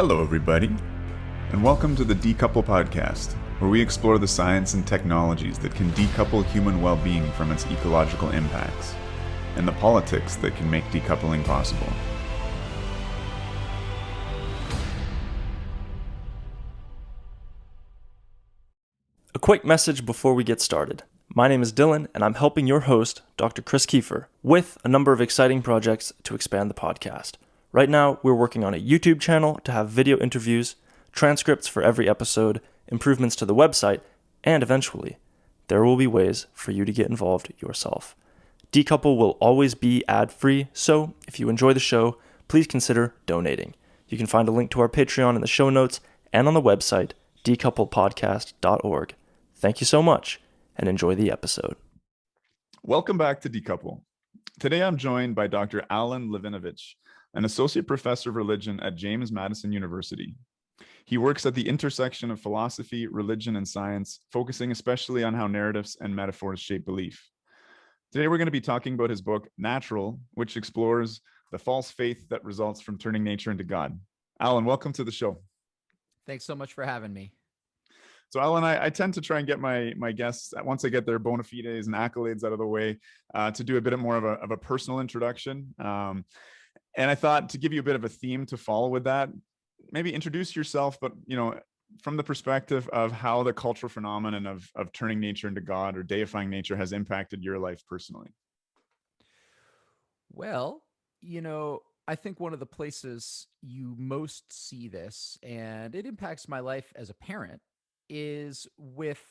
Hello, everybody, and welcome to the Decouple podcast, where we explore the science and technologies that can decouple human well-being from its ecological impacts, and the politics that can make decoupling possible. A quick message before we get started. My name is Dylan, and I'm helping your host, Dr. Chris Kiefer, with a number of exciting projects to expand the podcast. Right now, we're working on a YouTube channel to have video interviews, transcripts for every episode, improvements to the website, and eventually, there will be ways for you to get involved yourself. Decouple will always be ad-free, so if you enjoy the show, please consider donating. You can find a link to our Patreon in the show notes and on the website, decouplepodcast.org. Thank you so much, and enjoy the episode. Welcome back to Decouple. Today I'm joined by Dr. Alan Levinovitz, an associate professor of religion at James Madison University. He works at the intersection of philosophy, religion, and science, focusing especially on how narratives and metaphors shape belief. Today we're going to be talking about his book, Natural, which explores the false faith that results from turning nature into God. Alan, welcome to the show. Thanks so much for having me. So Alan, I tend to try and get my guests, once they get their bona fides and accolades out of the way, to do a bit more of a personal introduction. And I thought to give you a bit of a theme to follow with that, maybe introduce yourself, but from the perspective of how the cultural phenomenon of turning nature into God or deifying nature has impacted your life personally. Well, I think one of the places you most see this, and it impacts my life as a parent, is with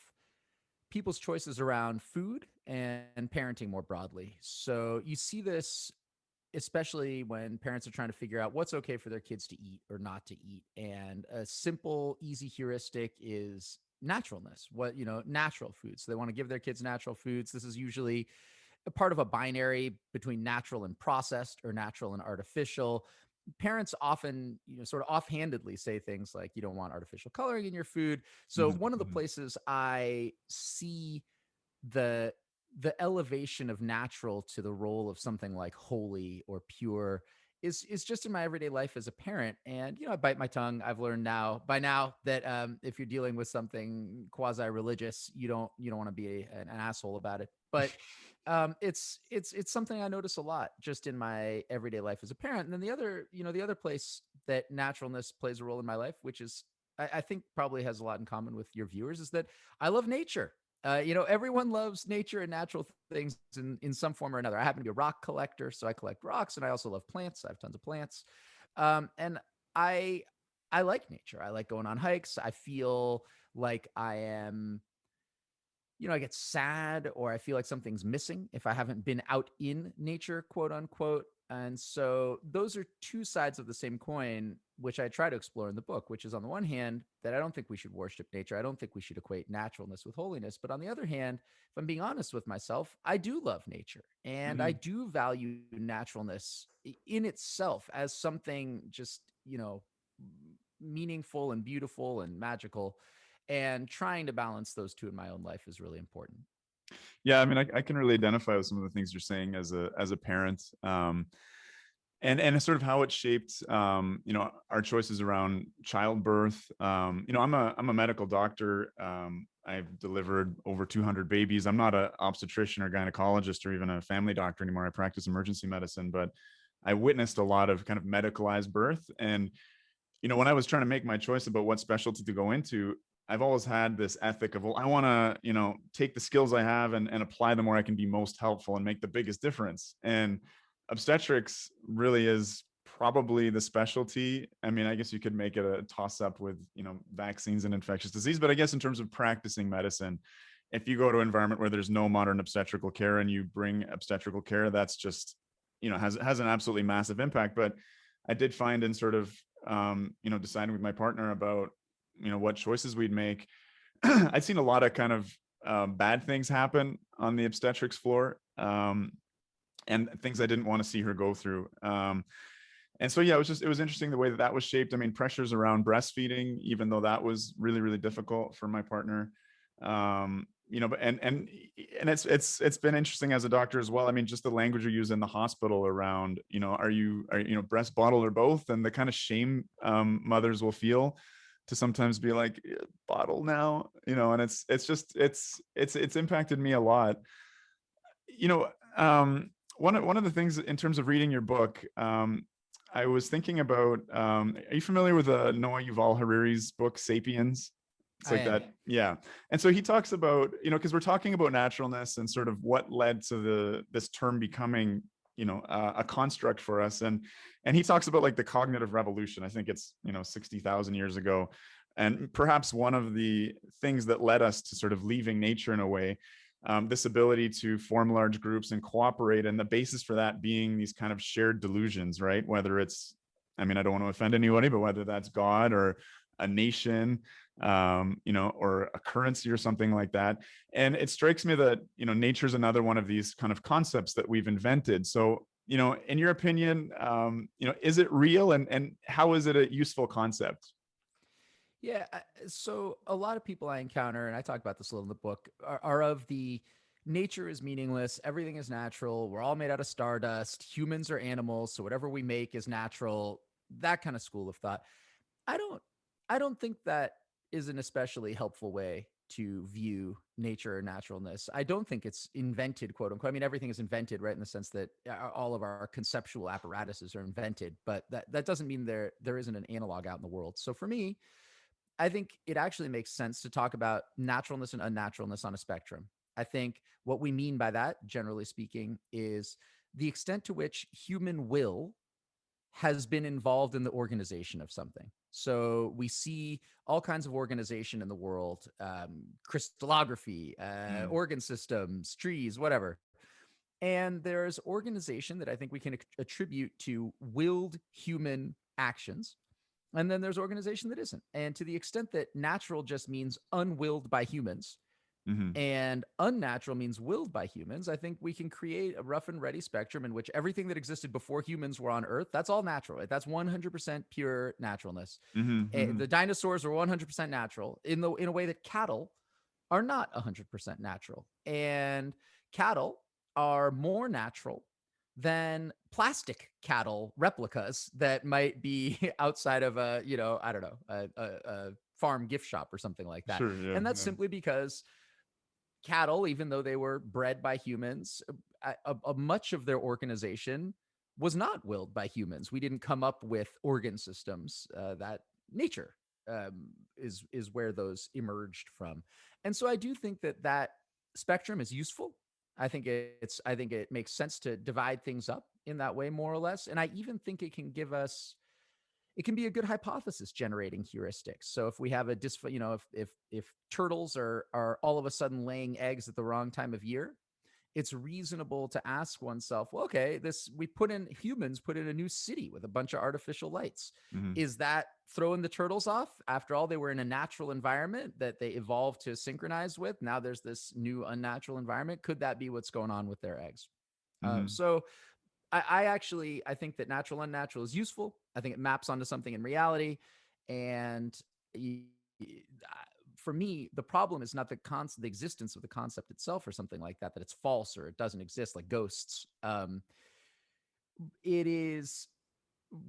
people's choices around food and parenting more broadly. So you see this especially when parents are trying to figure out what's okay for their kids to eat or not to eat. And a simple, easy heuristic is naturalness, natural foods. So they want to give their kids natural foods. This is usually a part of a binary between natural and processed or natural and artificial. Parents often, sort of offhandedly say things like, you don't want artificial coloring in your food. So one of the places I see the elevation of natural to the role of something like holy or pure is just in my everyday life as a parent. And, I bite my tongue. I've learned by now that if you're dealing with something quasi-religious, you don't want to be an asshole about it. But it's something I notice a lot just in my everyday life as a parent. And then the other place that naturalness plays a role in my life, which is, I think probably has a lot in common with your viewers, is that I love nature. Everyone loves nature and natural things in some form or another. I happen to be a rock collector, so I collect rocks, and I also love plants. I have tons of plants. And I like nature. I like going on hikes. I feel like I am, I get sad or I feel like something's missing if I haven't been out in nature, quote unquote. And so those are two sides of the same coin, which I try to explore in the book, which is on the one hand, that I don't think we should worship nature. I don't think we should equate naturalness with holiness. But on the other hand, if I'm being honest with myself, I do love nature and I do value naturalness in itself as something just, meaningful and beautiful and magical. And trying to balance those two in my own life is really important. Yeah, I mean, I can really identify with some of the things you're saying as a parent, and sort of how it shaped, our choices around childbirth. I'm a medical doctor. I've delivered over 200 babies. I'm not an obstetrician or gynecologist or even a family doctor anymore. I practice emergency medicine, but I witnessed a lot of kind of medicalized birth. And when I was trying to make my choice about what specialty to go into, I've always had this ethic of, well, I want to, take the skills I have and apply them where I can be most helpful and make the biggest difference. And obstetrics really is probably the specialty. I mean, I guess you could make it a toss up with, vaccines and infectious disease, but I guess in terms of practicing medicine, if you go to an environment where there's no modern obstetrical care and you bring obstetrical care, that's just, has an absolutely massive impact. But I did find in sort of, deciding with my partner about, what choices we'd make, I'd seen a lot of kind of bad things happen on the obstetrics floor, and things I didn't want to see her go through. And so, yeah, it was interesting the way that was shaped. I mean, pressures around breastfeeding, even though that was really, really difficult for my partner. and it's been interesting as a doctor as well. I mean, just the language you use in the hospital around, are you breast, bottle, or both, and the kind of shame mothers will feel to sometimes be like, bottle now, and it's impacted me a lot. One of the things in terms of reading your book, I was thinking about, are you familiar with Noah Yuval Harari's book, Sapiens? It's I like am. that. Yeah. And so he talks about, because we're talking about naturalness and sort of what led to this term becoming, a construct for us. And he talks about like the cognitive revolution. I think it's, 60,000 years ago. And perhaps one of the things that led us to sort of leaving nature in a way, this ability to form large groups and cooperate, and the basis for that being these kind of shared delusions, right? Whether it's, I mean, I don't want to offend anybody, but whether that's God or a nation, or a currency or something like that. And it strikes me that, nature is another one of these kind of concepts that we've invented. So, in your opinion, is it real, and how is it a useful concept? Yeah. So a lot of people I encounter, and I talk about this a little in the book, are of the nature is meaningless. Everything is natural. We're all made out of stardust. Humans are animals. So whatever we make is natural. That kind of school of thought. I don't, I don't think that is an especially helpful way to view nature or naturalness. I don't think it's invented, quote unquote. I mean, everything is invented, right, in the sense that all of our conceptual apparatuses are invented, but that doesn't mean there isn't an analog out in the world. So for me, I think it actually makes sense to talk about naturalness and unnaturalness on a spectrum. I think what we mean by that, generally speaking, is the extent to which human will has been involved in the organization of something. So we see all kinds of organization in the world, crystallography, organ systems, trees, whatever. And there's organization that I think we can attribute to willed human actions. And then there's organization that isn't. And to the extent that natural just means unwilled by humans, Mm-hmm. and unnatural means willed by humans, I think we can create a rough and ready spectrum in which everything that existed before humans were on Earth, that's all natural. Right? That's 100% pure naturalness. Mm-hmm. Mm-hmm. The dinosaurs are 100% natural in a way that cattle are not 100% natural. And cattle are more natural than plastic cattle replicas that might be outside of I don't know, a farm gift shop or something like that. Sure. Yeah. And that's Yeah. simply because cattle, even though they were bred by humans, much of their organization was not willed by humans. We didn't come up with organ systems that nature is where those emerged from. And so I do think that spectrum is useful. I think it makes sense to divide things up in that way, more or less. And I even think it can be a good hypothesis generating heuristics. So if we have if turtles are all of a sudden laying eggs at the wrong time of year, it's reasonable to ask oneself, well, okay, humans put in a new city with a bunch of artificial lights. Mm-hmm. Is that throwing the turtles off? After all, they were in a natural environment that they evolved to synchronize with. Now there's this new unnatural environment. Could that be what's going on with their eggs? Mm-hmm. So I think that natural unnatural is useful. I think it maps onto something in reality. And for me, the problem is not the existence of the concept itself or something like that it's false or it doesn't exist, like ghosts. It is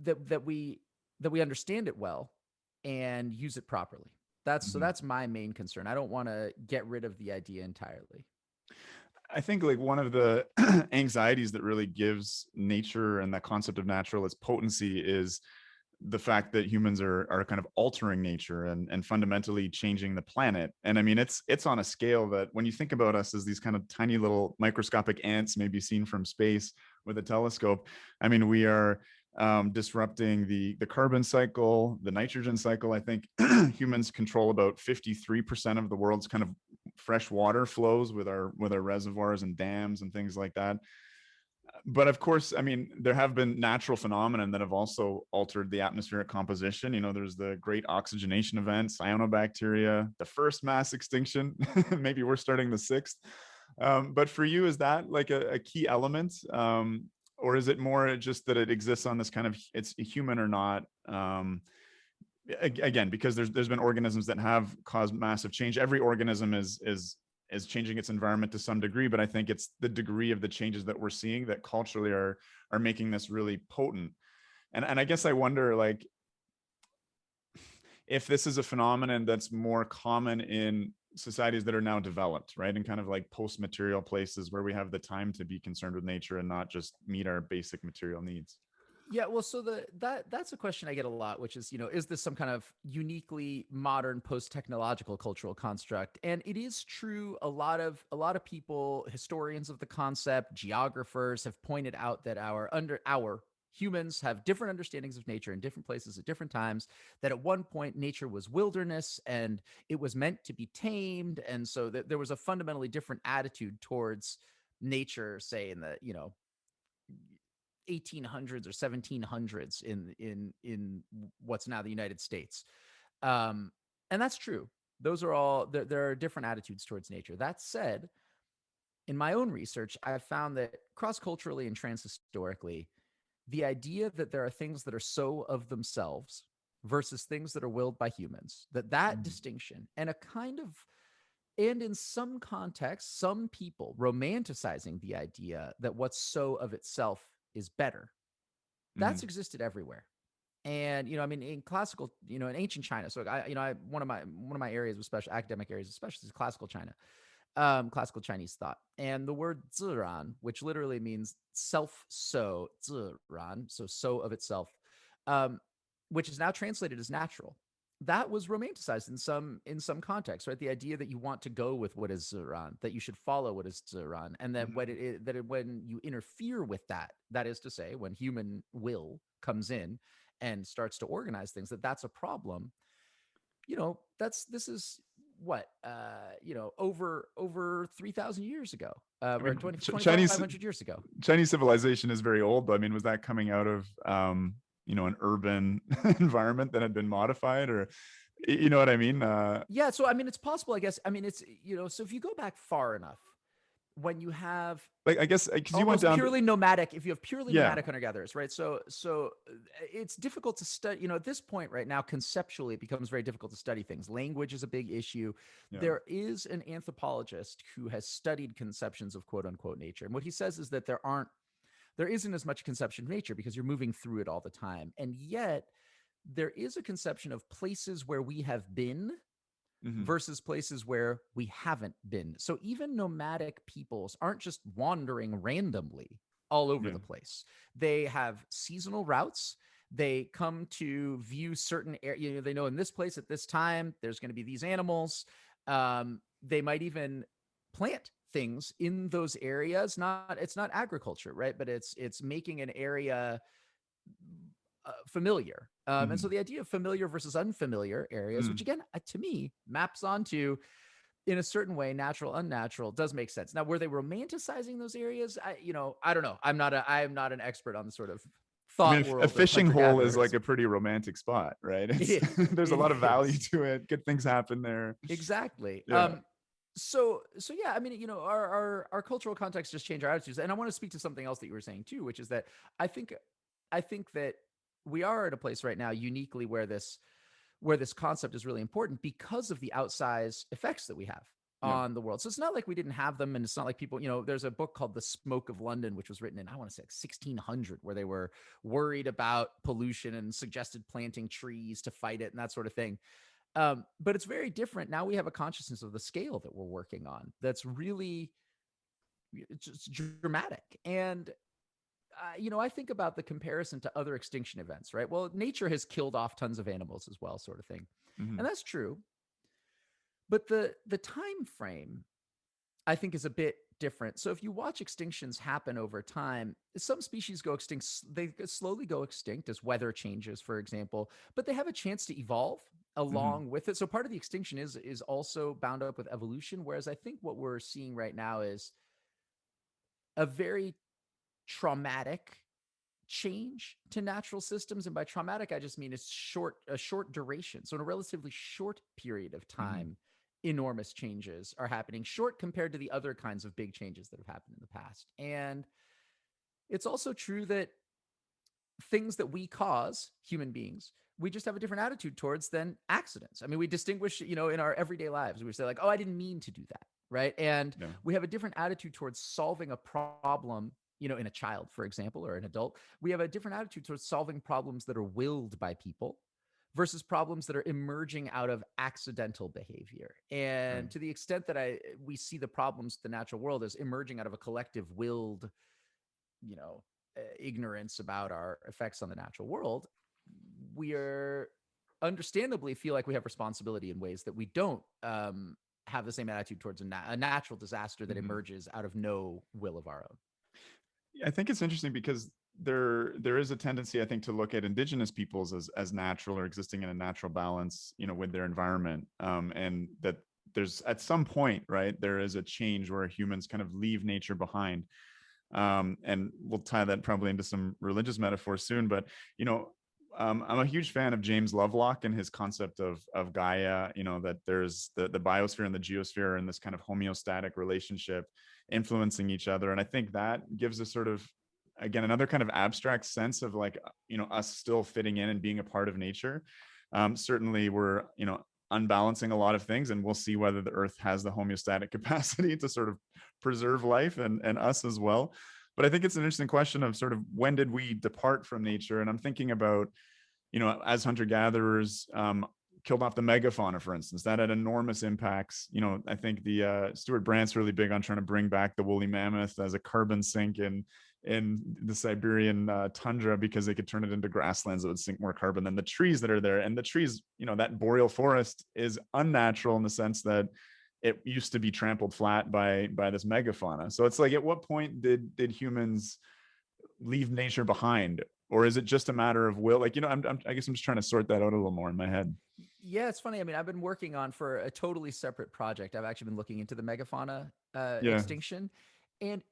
that we understand it well and use it properly. So Mm-hmm. that's my main concern. I don't want to get rid of the idea entirely. I think like one of the anxieties that really gives nature and that concept of natural its potency is the fact that humans are kind of altering nature and fundamentally changing the planet. And I mean, it's on a scale that when you think about us as these kind of tiny little microscopic ants, maybe seen from space with a telescope, I mean, we are disrupting the carbon cycle, the nitrogen cycle. I think humans control about 53% of the world's kind of fresh water flows with our reservoirs and dams and things like that. But of course, I mean, there have been natural phenomena that have also altered the atmospheric composition. There's the great oxygenation event, cyanobacteria, the first mass extinction. Maybe we're starting the sixth. But for you, is that like a key element? Or is it more just that it exists on this kind of, it's human or not? Again, because there's been organisms that have caused massive change. Every organism is is changing its environment to some degree, but I think it's the degree of the changes that we're seeing that culturally are making this really potent. And I guess I wonder, like, if this is a phenomenon that's more common in societies that are now developed, right? In kind of like post-material places where we have the time to be concerned with nature and not just meet our basic material needs. Yeah, well, so that's a question I get a lot, which is, is this some kind of uniquely modern post-technological cultural construct? And it is true. A lot of people, historians of the concept, geographers, have pointed out that our humans have different understandings of nature in different places at different times. That at one point nature was wilderness and it was meant to be tamed, and so that there was a fundamentally different attitude towards nature, say in the 1800s or 1700s in what's now the United States. Um, and that's true. Those are all there are different attitudes towards nature. That said, in my own research, I've found that cross-culturally and transhistorically, the idea that there are things that are so of themselves versus things that are willed by humans, that Mm. distinction and in some contexts, some people romanticizing the idea that what's so of itself is better. That's Mm. existed everywhere. And I mean, in classical, in ancient China. So one of my areas of special academic areas, especially, is classical China, classical Chinese thought. And the word ziran, which literally means self so, ziran, so of itself, um, which is now translated as natural. That was romanticized in some contexts, right? The idea that you want to go with what is ziran, that you should follow what is ziran, and that Mhm. when you interfere with that, that is to say, when human will comes in and starts to organize things, that's a problem. This is what over 3,000 years ago, I or mean, 20 Chinese 2,500 years ago. Chinese civilization is very old, though. I mean, was that coming out of an urban environment that had been modified, or you know what I mean? Yeah, so I mean, it's possible, I guess. I mean, it's so if you go back far enough, when you have Like, I guess because you went almost down, purely nomadic, if you have purely yeah, nomadic hunter gatherers, right? So it's difficult to study. At this point right now, conceptually, it becomes very difficult to study things. Language is a big issue. yeah, There is an anthropologist who has studied conceptions of quote unquote nature, and what he says is that there isn't as much conception of nature because you're moving through it all the time, and yet there is a conception of places where we have been hmm, versus places where we haven't been. So even nomadic peoples aren't just wandering randomly all over yeah, the place. They have seasonal routes. They come to view certain areas. They know in this place at this time, there's going to be these animals. They might even plant things in those areas. It's not agriculture, right? But it's making an area familiar. And so hmm, the idea of familiar versus unfamiliar areas, which mm. again, to me, maps onto in a certain way, natural, unnatural, does make sense. Now, were they romanticizing those areas? I don't know. I am not an expert on the sort of I mean, thought a world of fishing hunter hole is like gatherers. a pretty romantic spot, right? It's It, there's a it lot of value is to it. Good things happen there. exactly. Yeah, So yeah, I mean, our cultural context just change our attitudes, and I want to speak to something else that you were saying too, which is that I think I think that we are at a place right now uniquely where this concept is really important because of the outsized effects that we have yeah, on the world. So it's not like we didn't have them, and it's not like people, there's a book called The Smoke of London, which was written in, I want to say, like 1600, where they were worried about pollution and suggested planting trees to fight it and that sort of thing. But it's very different. Now we have a consciousness of the scale that we're working on that's really it's just dramatic. And I think about the comparison to other extinction events, right? Well, nature has killed off tons of animals as well, sort of thing. hmm, And that's true. But the time frame, I think, is a bit different. So if you watch extinctions happen over time, some species go extinct. They slowly go extinct as weather changes, for example, but they have a chance to evolve hmm, along with it. So part of the extinction is also bound up with evolution. Whereas I think what we're seeing right now is a very traumatic change to natural systems. And by traumatic, I just mean a short duration. So in a relatively short period of hmm. time, enormous changes are happening, short compared to the other kinds of big changes that have happened in the past. And it's also true that things that we cause, human beings, we just have a different attitude towards than accidents. I mean, we distinguish, in our everyday lives. We say like, oh, I didn't mean to do that. right? And Yeah. we have a different attitude towards solving a problem, in a child, for example, or an adult. We have a different attitude towards solving problems that are willed by people versus problems that are emerging out of accidental behavior. Right. And to the extent that we see the problems of the natural world as emerging out of a collective willed, ignorance about our effects on the natural world, we are understandably feel like we have responsibility in ways that we don't have the same attitude towards a natural disaster that Mhm. emerges out of no will of our own. I think it's interesting because there is a tendency, I think, to look at indigenous peoples as natural or existing in a natural balance, with their environment, and that there's at some point, right, there is a change where humans kind of leave nature behind, and we'll tie that probably into some religious metaphors soon. But I'm a huge fan of James Lovelock and his concept of Gaia. That there's the biosphere and the geosphere and this kind of homeostatic relationship influencing each other, and I think that gives a sort of, again, another kind of abstract sense of like us still fitting in and being a part of nature. Certainly, we're unbalancing a lot of things, and we'll see whether the Earth has the homeostatic capacity to sort of preserve life and us as well. But I think it's an interesting question of sort of when did we depart from nature? And I'm thinking about, as hunter gatherers, killed off the megafauna, for instance, that had enormous impacts. I think the Stuart Brandt's really big on trying to bring back the woolly mammoth as a carbon sink in the Siberian tundra, because they could turn it into grasslands that would sink more carbon than the trees that are there. And the trees, that boreal forest is unnatural in the sense that it used to be trampled flat by this megafauna. So it's like, at what point did humans leave nature behind, or is it just a matter of will? Like, I guess I'm just trying to sort that out a little more in my head. Yeah, it's funny. I mean, I've been working on, for a totally separate project, I've actually been looking into the megafauna Yeah. extinction. And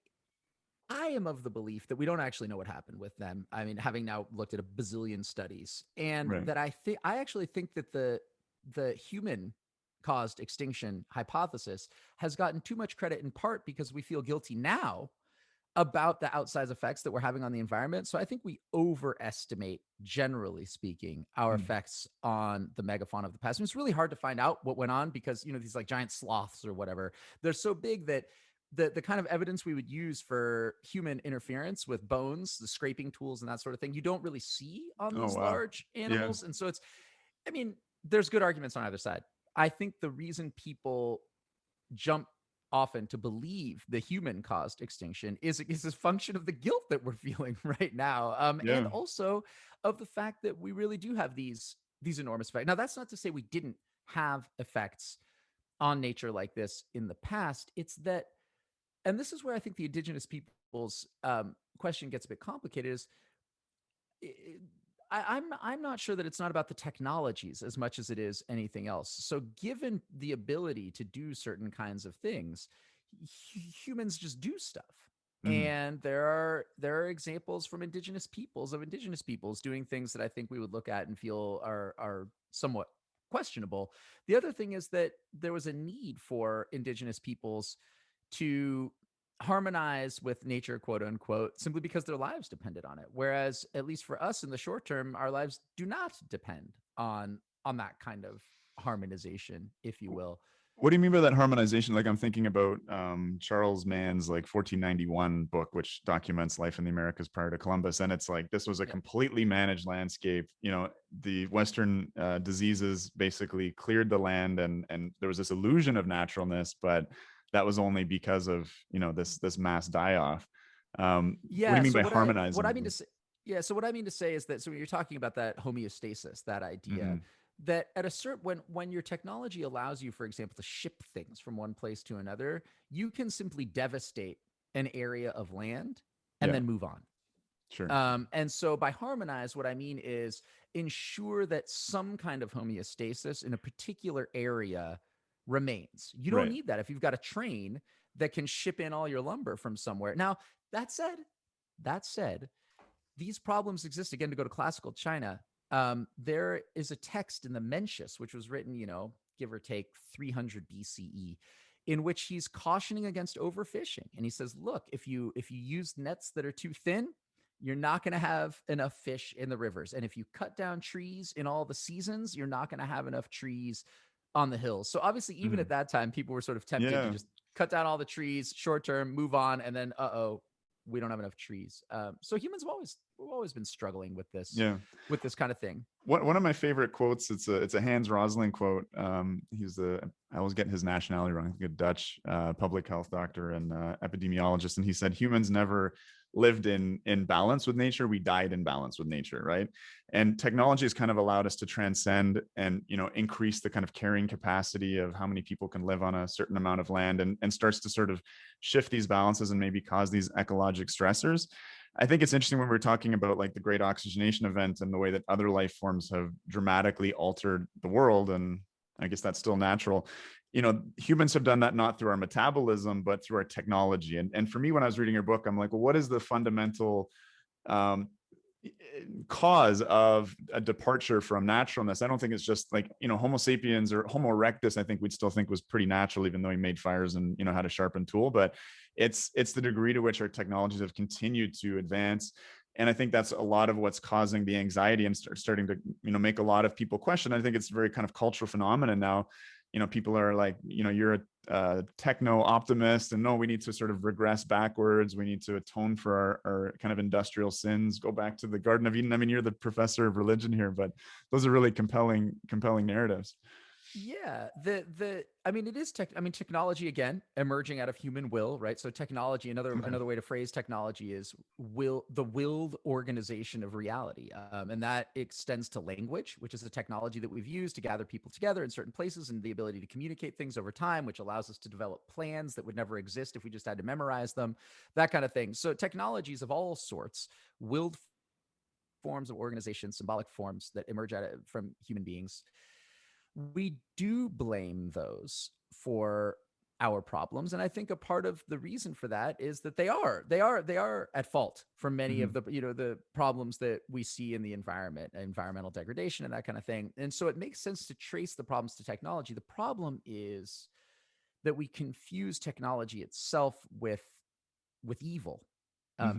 I am of the belief that we don't actually know what happened with them. I mean, having now looked at a bazillion studies, and Right. that I actually think that the human caused extinction hypothesis has gotten too much credit, in part because we feel guilty now about the outsized effects that we're having on the environment. So I think we overestimate, generally speaking, our Mm. effects on the megafauna of the past. And it's really hard to find out what went on because, these like giant sloths or whatever, they're so big that the kind of evidence we would use for human interference with bones, the scraping tools and that sort of thing, you don't really see on Oh, these wow. large Yeah. animals. And so I mean, there's good arguments on either side. I think the reason people jump often to believe the human caused extinction is a function of the guilt that we're feeling right now, and Yeah. also of the fact that we really do have these enormous effects. Now, that's not to say we didn't have effects on nature like this in the past. It's that, and this is where I think the indigenous people's question gets a bit complicated, is I'm not sure that it's not about the technologies as much as it is anything else. So, given the ability to do certain kinds of things, humans just do stuff. Mhm. And there are examples from indigenous peoples doing things that I think we would look at and feel are somewhat questionable. The other thing is that there was a need for indigenous peoples to harmonize with nature, quote unquote, simply because their lives depended on it. Whereas, at least for us in the short term, our lives do not depend on that kind of harmonization, if you will. What do you mean by that harmonization? Like, I'm thinking about Charles Mann's like 1491 book, which documents life in the Americas prior to Columbus, and it's like this was a Yeah. completely managed landscape. The Western diseases basically cleared the land, and there was this illusion of naturalness, but that was only because of this mass die off. What do you Yeah. mean So by what I mean to harmonizing? say, yeah. So what I mean to say is that, so when you're talking about that homeostasis, that idea Mhm. that at a certain, when your technology allows you, for example, to ship things from one place to another, you can simply devastate an area of land and Yeah, then move on. sure. And so by harmonize, what I mean is ensure that some kind of homeostasis in a particular area remains. You don't Right. need that if you've got a train that can ship in all your lumber from somewhere. Now, that said, that said, these problems exist. Again, to go to classical China, there is a text in the Mencius, which was written, give or take 300 BCE, in which he's cautioning against overfishing. And he says, look, if you use nets that are too thin, you're not going to have enough fish in the rivers. And if you cut down trees in all the seasons, you're not going to have enough trees on the hills. So obviously, even Mhm. at that time, people were sort of tempted to Yeah. just cut down all the trees, short term, move on, and then we don't have enough trees. So humans have always been struggling with this Yeah. kind of thing. One of my favorite quotes, it's a Hans Rosling quote. I always get his nationality wrong. I think a Dutch public health doctor and epidemiologist, and he said humans never lived in balance with nature. We died in balance with nature, right? And technology has kind of allowed us to transcend and increase the kind of carrying capacity of how many people can live on a certain amount of land, and starts to sort of shift these balances and maybe cause these ecologic stressors. I think it's interesting when we're talking about like the great oxygenation event and the way that other life forms have dramatically altered the world. And I guess that's still natural. Humans have done that not through our metabolism, but through our technology. And for me, when I was reading your book, I'm like, well, what is the fundamental cause of a departure from naturalness? I don't think it's just like, Homo sapiens or Homo erectus, I think we'd still think was pretty natural, even though he made fires and, had a sharpened tool. But it's the degree to which our technologies have continued to advance. And I think that's a lot of what's causing the anxiety and starting to, make a lot of people question. I think it's a very kind of cultural phenomenon now. People are like, you're a techno optimist, and no, we need to sort of regress backwards. We need to atone for our kind of industrial sins, go back to the Garden of Eden. I mean, you're the professor of religion here, but those are really compelling narratives. Yeah, it is technology, again, emerging out of human will, right? So technology, another way to phrase technology is the willed organization of reality. And that extends to language, which is a technology that we've used to gather people together in certain places, and the ability to communicate things over time, which allows us to develop plans that would never exist if we just had to memorize them, that kind of thing. So technologies of all sorts, willed forms of organization, symbolic forms that emerge from human beings, we do blame those for our problems. And I think a part of the reason for that is that they are at fault for many of the, the problems that we see in the environment, environmental degradation and that kind of thing. And so it makes sense to trace the problems to technology. The problem is that we confuse technology itself with evil.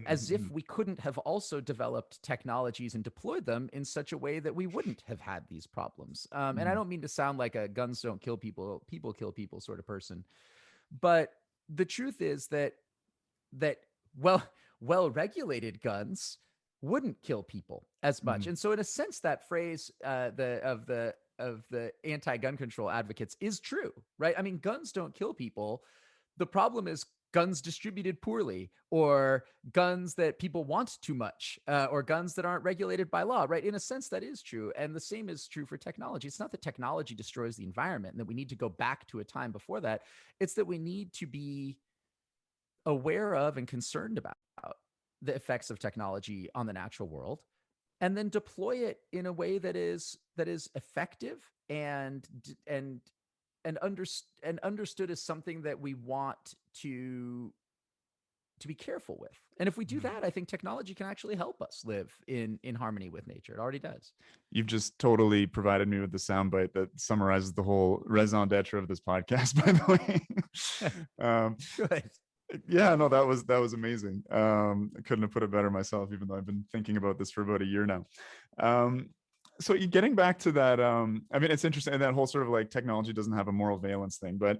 As if we couldn't have also developed technologies and deployed them in such a way that we wouldn't have had these problems. And I don't mean to sound like a guns don't kill people, people kill people sort of person. But the truth is that well-regulated guns wouldn't kill people as much. And so in a sense, that phrase of the anti-gun control advocates is true, right? I mean, guns don't kill people. The problem is guns distributed poorly, or guns that people want too much, or guns that aren't regulated by law, right? In a sense, that is true. And the same is true for technology. It's not that technology destroys the environment and that we need to go back to a time before that. It's that we need to be aware of and concerned about the effects of technology on the natural world, and then deploy it in a way that is effective and understood as something that we want to be careful with. And if we do that, I think technology can actually help us live in harmony with nature. It already does. You've just totally provided me with the soundbite that summarizes the whole raison d'etre of this podcast, by the way. Good. Yeah, no, that was amazing. I couldn't have put it better myself, even though I've been thinking about this for about a year now. So getting back to that, it's interesting, that whole sort of like technology doesn't have a moral valence thing, but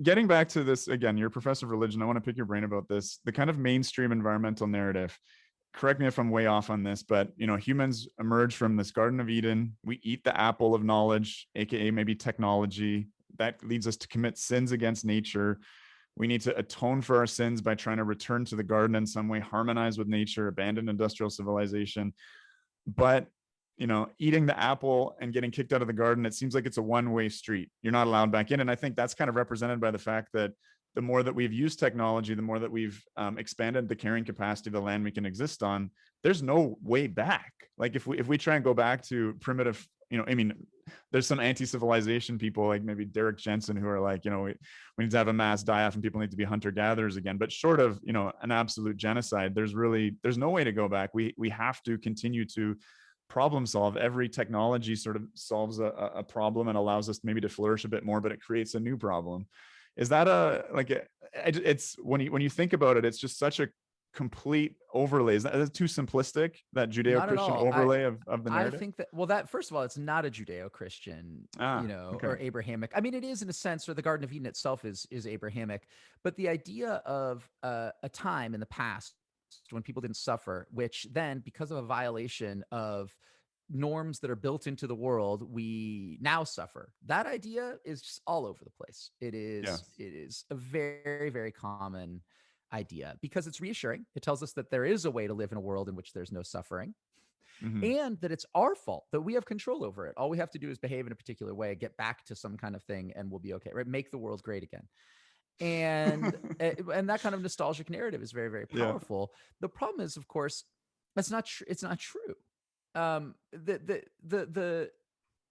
getting back to this, again, you're a professor of religion. I want to pick your brain about this, the kind of mainstream environmental narrative. Correct me if I'm way off on this, but humans emerge from this Garden of Eden. We eat the apple of knowledge, AKA maybe technology. That leads us to commit sins against nature. We need to atone for our sins by trying to return to the garden in some way, harmonize with nature, abandon industrial civilization. But eating the apple and getting kicked out of the garden, it seems like it's a one-way street. You're not allowed back in. And I think that's kind of represented by the fact that the more that we've used technology, the more that we've expanded the carrying capacity of the land we can exist on, there's no way back. Like if we try and go back to primitive, there's some anti-civilization people like maybe Derek Jensen who are like, we need to have a mass die-off and people need to be hunter-gatherers again. But short of, an absolute genocide, there's no way to go back. We have to continue to problem solve. Every technology sort of solves a problem and allows us maybe to flourish a bit more, but it creates a new problem. Is that it's when you think about it, it's just such a complete overlay. Is that too simplistic, that Not at Judeo-Christian all. overlay of the I narrative? think that, well, that first of all, it's not a Judeo-Christian, Okay. or Abrahamic. I mean, it is in a sense, or the Garden of Eden itself is Abrahamic, but the idea of a time in the past when people didn't suffer, which then, because of a violation of norms that are built into the world, we now suffer. That idea is just all over the place. Yeah. It is a very, very common idea because it's reassuring. It tells us that there is a way to live in a world in which there's no suffering, Hmm. and that it's our fault, that we have control over it. All we have to do is behave in a particular way, get back to some kind of thing, and we'll be okay, right? Make the world great again. And that kind of nostalgic narrative is very, very Yeah. powerful. The problem is, of course, that's not true. It's not true. The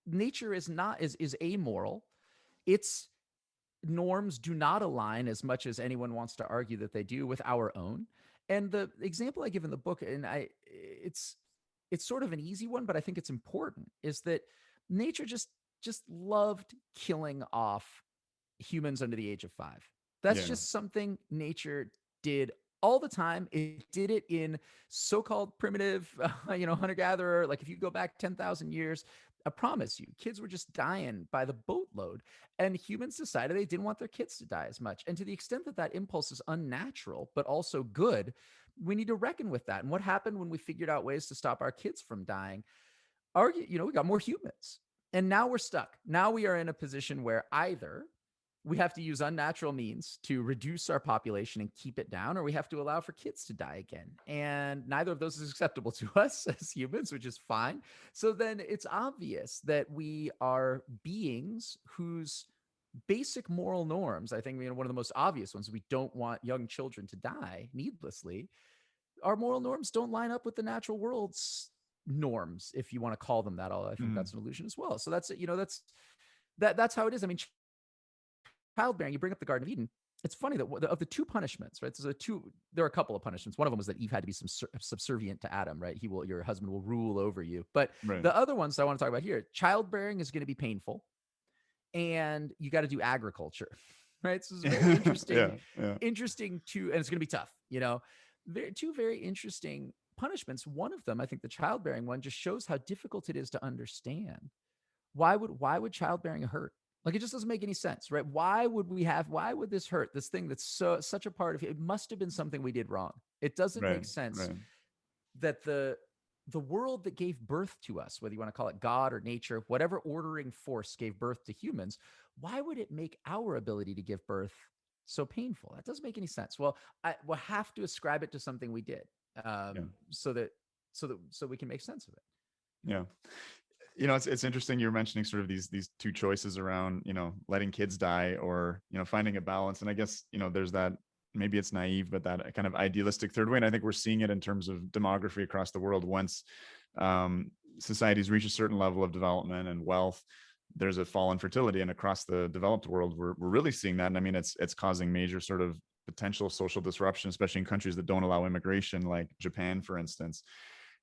nature is not is amoral. Its norms do not align, as much as anyone wants to argue that they do, with our own. And the example I give in the book, and it's sort of an easy one, but I think it's important, is that nature just loved killing off humans under the age of 5. That's Yeah. just something nature did all the time. It did it in so-called primitive, hunter-gatherer. Like, if you go back 10,000 years, I promise you, kids were just dying by the boatload. And humans decided they didn't want their kids to die as much. And to the extent that that impulse is unnatural, but also good, we need to reckon with that. And what happened when we figured out ways to stop our kids from dying? We got more humans. And now we're stuck. Now we are in a position where either we have to use unnatural means to reduce our population and keep it down, or we have to allow for kids to die again. And neither of those is acceptable to us as humans, which is fine. So then it's obvious that we are beings whose basic moral norms, I think, one of the most obvious ones, we don't want young children to die needlessly. Our moral norms don't line up with the natural world's norms, if you want to call them that. I think Mm. that's an illusion as well. So that's how it is. I mean, childbearing, you bring up the Garden of Eden. It's funny that of the two punishments, right? There are a couple of punishments. One of them was that Eve had to be subservient to Adam, right? Your husband will rule over you. But Right. the other ones I want to talk about here, childbearing is going to be painful, and you got to do agriculture, right? So it's very interesting, Yeah. and it's going to be tough, two very interesting punishments. One of them, I think the childbearing one, just shows how difficult it is to understand. Why would childbearing hurt? Like, it just doesn't make any sense, right? Why would this hurt? This thing that's such a part of it must have been something we did wrong. It doesn't Right. make sense Right. that the world that gave birth to us, whether you want to call it God or nature, whatever ordering force gave birth to humans, why would it make our ability to give birth so painful? That doesn't make any sense. Well, we'll have to ascribe it to something we did, Yeah. so we can make sense of it. Yeah. It's interesting you're mentioning sort of these two choices around, letting kids die or, finding a balance. And I guess, there's that, maybe it's naive, but that kind of idealistic third way. And I think we're seeing it in terms of demography across the world. Once societies reach a certain level of development and wealth, there's a fall in fertility. And across the developed world, we're really seeing that. And I mean, it's causing major sort of potential social disruption, especially in countries that don't allow immigration, like Japan, for instance.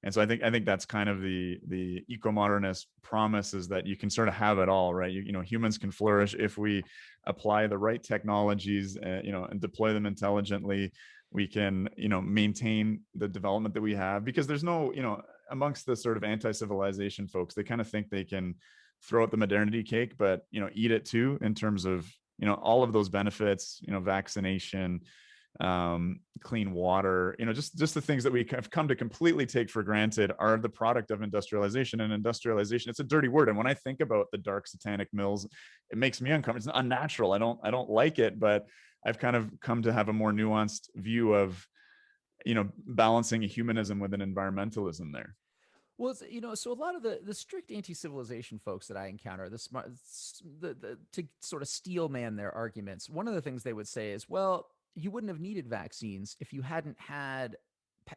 And so I think that's kind of the eco-modernist promise, is that you can sort of have it all, right? Humans can flourish if we apply the right technologies, and deploy them intelligently. We can, maintain the development that we have, because there's no, amongst the sort of anti-civilization folks, they kind of think they can throw out the modernity cake, but, eat it too, in terms of, all of those benefits, vaccination, clean water, just the things that we have come to completely take for granted are the product of industrialization. And industrialization, it's a dirty word. And when I think about the dark satanic mills, it makes me uncomfortable. It's unnatural. I don't like it, but I've kind of come to have a more nuanced view of, balancing a humanism with an environmentalism there. Well, so a lot of the strict anti-civilization folks that I encounter, to sort of steel man their arguments, one of the things they would say is, well, you wouldn't have needed vaccines if you hadn't had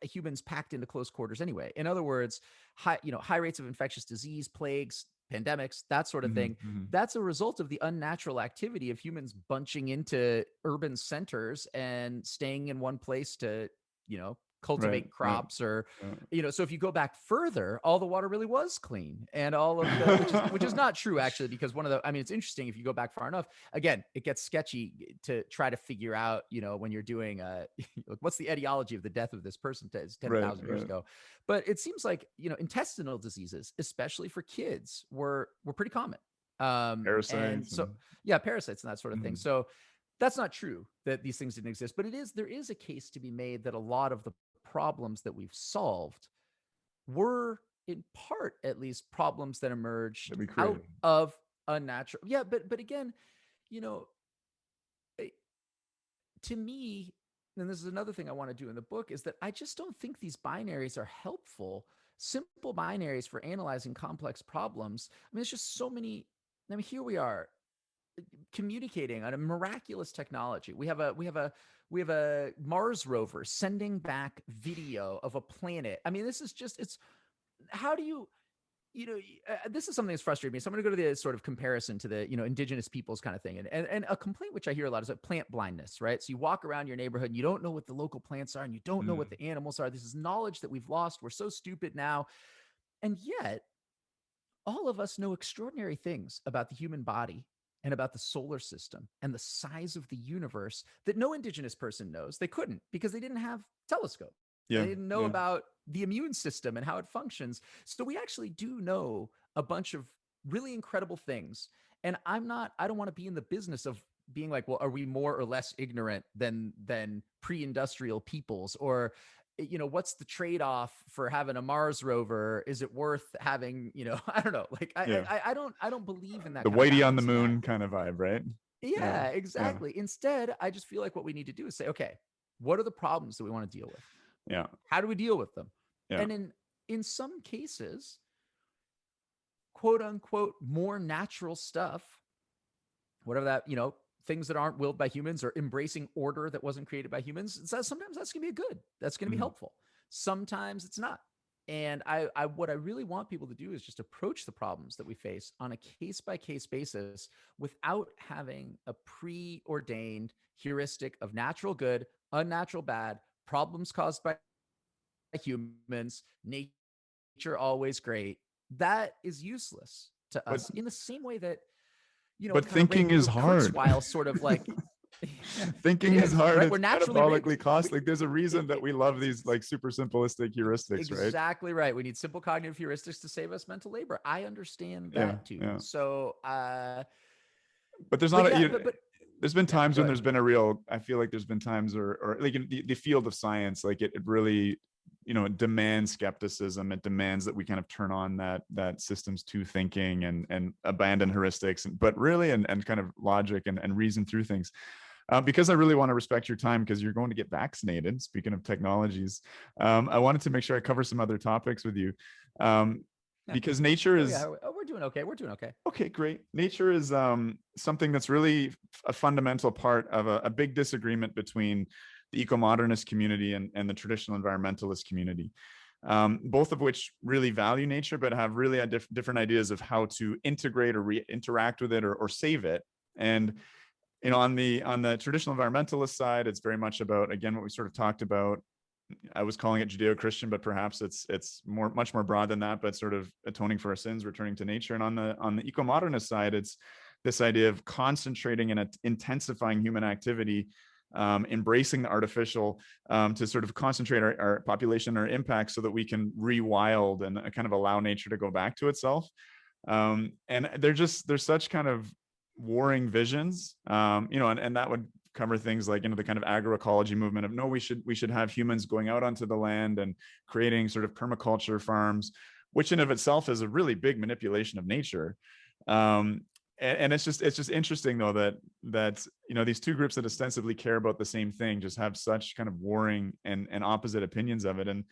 humans packed into close quarters anyway. In other words, high rates of infectious disease, plagues, pandemics, that sort of thing. Mm-hmm. That's a result of the unnatural activity of humans bunching into urban centers and staying in one place to, cultivate crops or so if you go back further, all the water really was clean, and all of the which is not true actually, because it's interesting if you go back far enough. Again, it gets sketchy to try to figure out when you're doing what's the etiology of the death of this person 10,000 years ago. But it seems like intestinal diseases, especially for kids, were pretty common. Parasites and so parasites and that sort of thing. So that's not true that these things didn't exist, but there is a case to be made that a lot of the problems that we've solved were in part, at least, problems that emerged out of unnatural. Yeah. But again, to me, and this is another thing I want to do in the book, is that I just don't think these binaries are helpful. Simple binaries for analyzing complex problems. It's just so many. Here we are communicating on a miraculous technology. We have a Mars rover sending back video of a planet. This is just, how do you, this is something that's frustrating me. So I'm going to go to the sort of comparison to the, indigenous peoples kind of thing. And a complaint which I hear a lot is like plant blindness, right? So you walk around your neighborhood and you don't know what the local plants are, and you don't know what the animals are. This is knowledge that we've lost. We're so stupid now. And yet all of us know extraordinary things about the human body and about the solar system and the size of the universe that no indigenous person knows. They couldn't, because they didn't have telescope. They didn't know about the immune system and how it functions. So we actually do know a bunch of really incredible things. And I don't want to be in the business of being like, well, are we more or less ignorant than pre-industrial peoples? Or, what's the trade-off for having a Mars rover? Is it worth having, I don't know. Like, I don't believe in that. The Whitey on the moon kind of vibe, right? Yeah, exactly. Instead, I just feel like what we need to do is say, okay, what are the problems that we want to deal with? Yeah. How do we deal with them? Yeah. And in some cases, quote unquote, more natural stuff, whatever that, things that aren't willed by humans, or embracing order that wasn't created by humans. Sometimes that's going to be good. That's going to be helpful. Sometimes it's not. And what I really want people to do is just approach the problems that we face on a case-by-case basis without having a preordained heuristic of natural good, unnatural bad, problems caused by humans, nature always great. That is useless to us, in the same way that, but thinking is hard. Kurzweil sort of like thinking is hard, right? It's metabolically costly. Like, there's a reason that we love these like super simplistic heuristics, right? Exactly right. We need simple cognitive heuristics to save us mental labor. I understand that too. Yeah. So but there's not there's been times when there's been a real, I feel like there's been times or like in the field of science, like it really, it demands skepticism. It demands that we kind of turn on that systems to thinking and abandon heuristics, but really, and kind of logic and reason through things. Because I really want to respect your time, because you're going to get vaccinated. Speaking of technologies, I wanted to make sure I cover some other topics with you. Because nature is... we're doing okay. We're doing okay. Okay, great. Nature is something that's really a fundamental part of a big disagreement between the eco-modernist community and the traditional environmentalist community, both of which really value nature, but have really different ideas of how to integrate or interact with it or save it. And on the traditional environmentalist side, it's very much about, again, what we sort of talked about. I was calling it Judeo-Christian, but perhaps it's much more broad than that, but sort of atoning for our sins, returning to nature. And on the eco-modernist side, it's this idea of concentrating and intensifying human activity, embracing the artificial, to sort of concentrate our population, our impact, so that we can rewild and kind of allow nature to go back to itself. And there's such kind of warring visions, and that would cover things like, the kind of agroecology movement of, no, we should have humans going out onto the land and creating sort of permaculture farms, which in of itself is a really big manipulation of nature. And it's just interesting though that these two groups that ostensibly care about the same thing just have such kind of warring and opposite opinions of it. And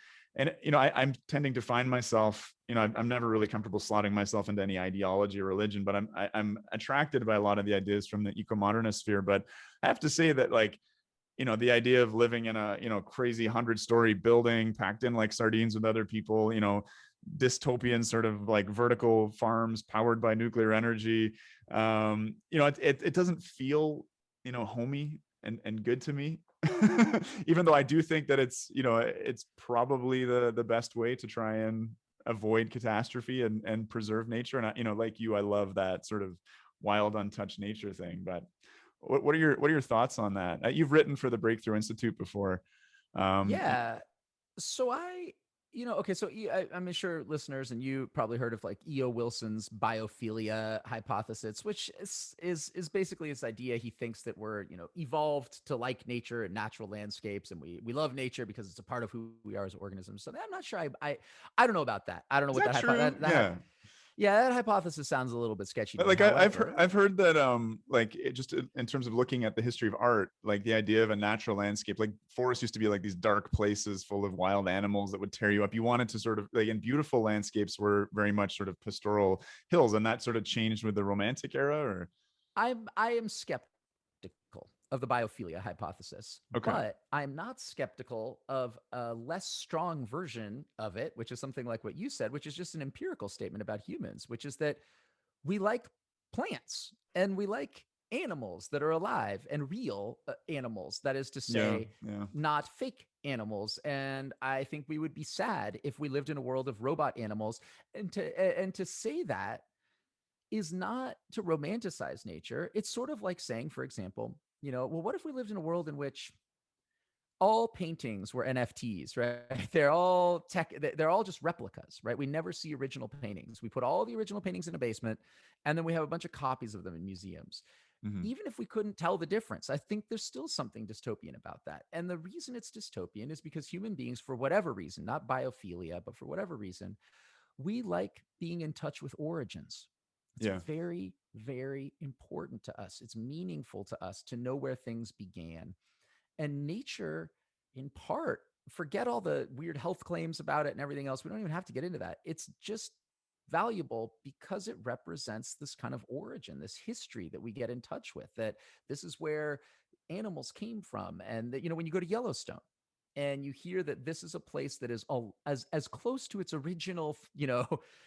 I'm tending to find myself, I'm never really comfortable slotting myself into any ideology or religion, but I'm attracted by a lot of the ideas from the eco-modernist sphere. But I have to say that, like, the idea of living in a crazy 100-story building packed in like sardines with other people, dystopian sort of like vertical farms powered by nuclear energy, it doesn't feel homey and good to me. Even though I do think that it's probably the best way to try and avoid catastrophe and preserve nature. And like you, I love that sort of wild, untouched nature thing. But what are your thoughts on that? You've written for the Breakthrough Institute before. Um, Yeah. So okay, so I'm sure listeners and you probably heard of like E.O. Wilson's biophilia hypothesis, which is basically this idea. He thinks that we're, evolved to like nature and natural landscapes, and we love nature because it's a part of who we are as organisms. So I'm not sure. I don't know about that. I don't know is what that true? Yeah. yeah, that hypothesis sounds a little bit sketchy to me. Like However, I've heard that like just in terms of looking at the history of art, like the idea of a natural landscape, like forests used to be like these dark places full of wild animals that would tear you up. You wanted to sort of like, and beautiful landscapes were very much sort of pastoral hills, and that sort of changed with the Romantic era. Or I am skeptical of the biophilia hypothesis, okay, but I'm not skeptical of a less strong version of it, which is something like what you said, which is just an empirical statement about humans, which is that we like plants and we like animals that are alive and real animals. That is to yeah, say, yeah, not fake animals. And I think we would be sad if we lived in a world of robot animals. And to say that is not to romanticize nature. It's sort of like saying, for example, well, what if we lived in a world in which all paintings were NFTs, right? They're all just replicas, right? We never see original paintings. We put all the original paintings in a basement, and then we have a bunch of copies of them in museums. mm-hmm. Even if we couldn't tell the difference, I think there's still something dystopian about that. And the reason it's dystopian is because human beings, for whatever reason, not biophilia, but for whatever reason, we like being in touch with origins. It's Yeah, very, very important to us. It's meaningful to us to know where things began. And nature, in part, forget all the weird health claims about it and everything else. We don't even have to get into that. It's just valuable because it represents this kind of origin, this history that we get in touch with, that this is where animals came from. And that, when you go to Yellowstone and you hear that this is a place that is all as close to its original, what it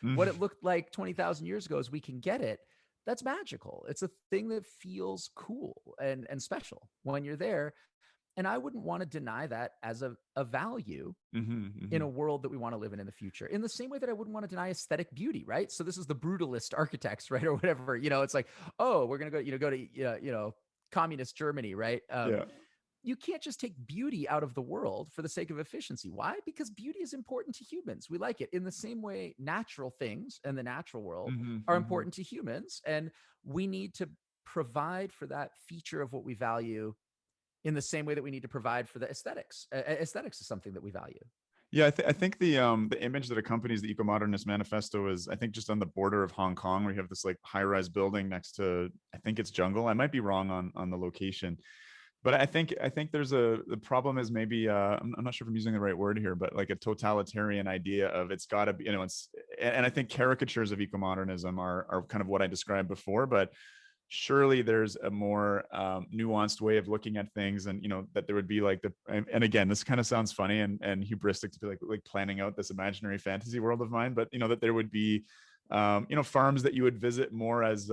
mm-hmm. looked like 20,000 years ago as we can get it, that's magical. It's a thing that feels cool and special when you're there. And I wouldn't want to deny that as a value Mm-hmm. in Mm-hmm. a world that we want to live in the future. In the same way that I wouldn't want to deny aesthetic beauty, right? So this is the brutalist architects, right, or whatever. It's like, oh, we're gonna go to communist Germany, right? Yeah, You can't just take beauty out of the world for the sake of efficiency. Why? Because beauty is important to humans. We like it in the same way natural things and the natural world mm-hmm. are Mm-hmm. important to humans, and we need to provide for that feature of what we value in the same way that we need to provide for the aesthetics. Aesthetics is something that we value. Yeah, I think the image that accompanies the Eco-Modernist Manifesto is, I think, just on the border of Hong Kong, where you have this like high-rise building next to, I think it's jungle. I might be wrong on the location, but I think the problem is maybe I'm not sure if I'm using the right word here, but like a totalitarian idea of it's got to be, it's, and I think caricatures of eco-modernism are kind of what I described before, but surely there's a more nuanced way of looking at things, and that there would be like and again, this kind of sounds funny and hubristic to be like planning out this imaginary fantasy world of mine, but that there would be farms that you would visit more as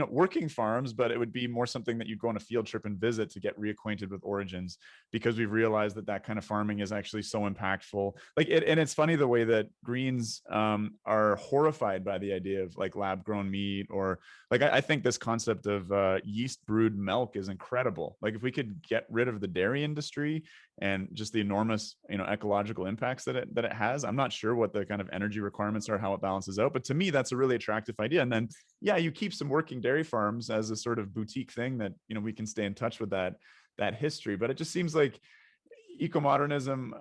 working farms, but it would be more something that you'd go on a field trip and visit to get reacquainted with origins, because we've realized that kind of farming is actually so impactful. Like and it's funny the way that Greens are horrified by the idea of like lab grown meat, or like I think this concept of yeast brewed milk is incredible. Like if we could get rid of the dairy industry and just the enormous ecological impacts that it has, I'm not sure what the kind of energy requirements are, how it balances out, but to me that's a really attractive idea. And then you keep some working dairy farms as a sort of boutique thing that we can stay in touch with that history. But it just seems like eco-modernism,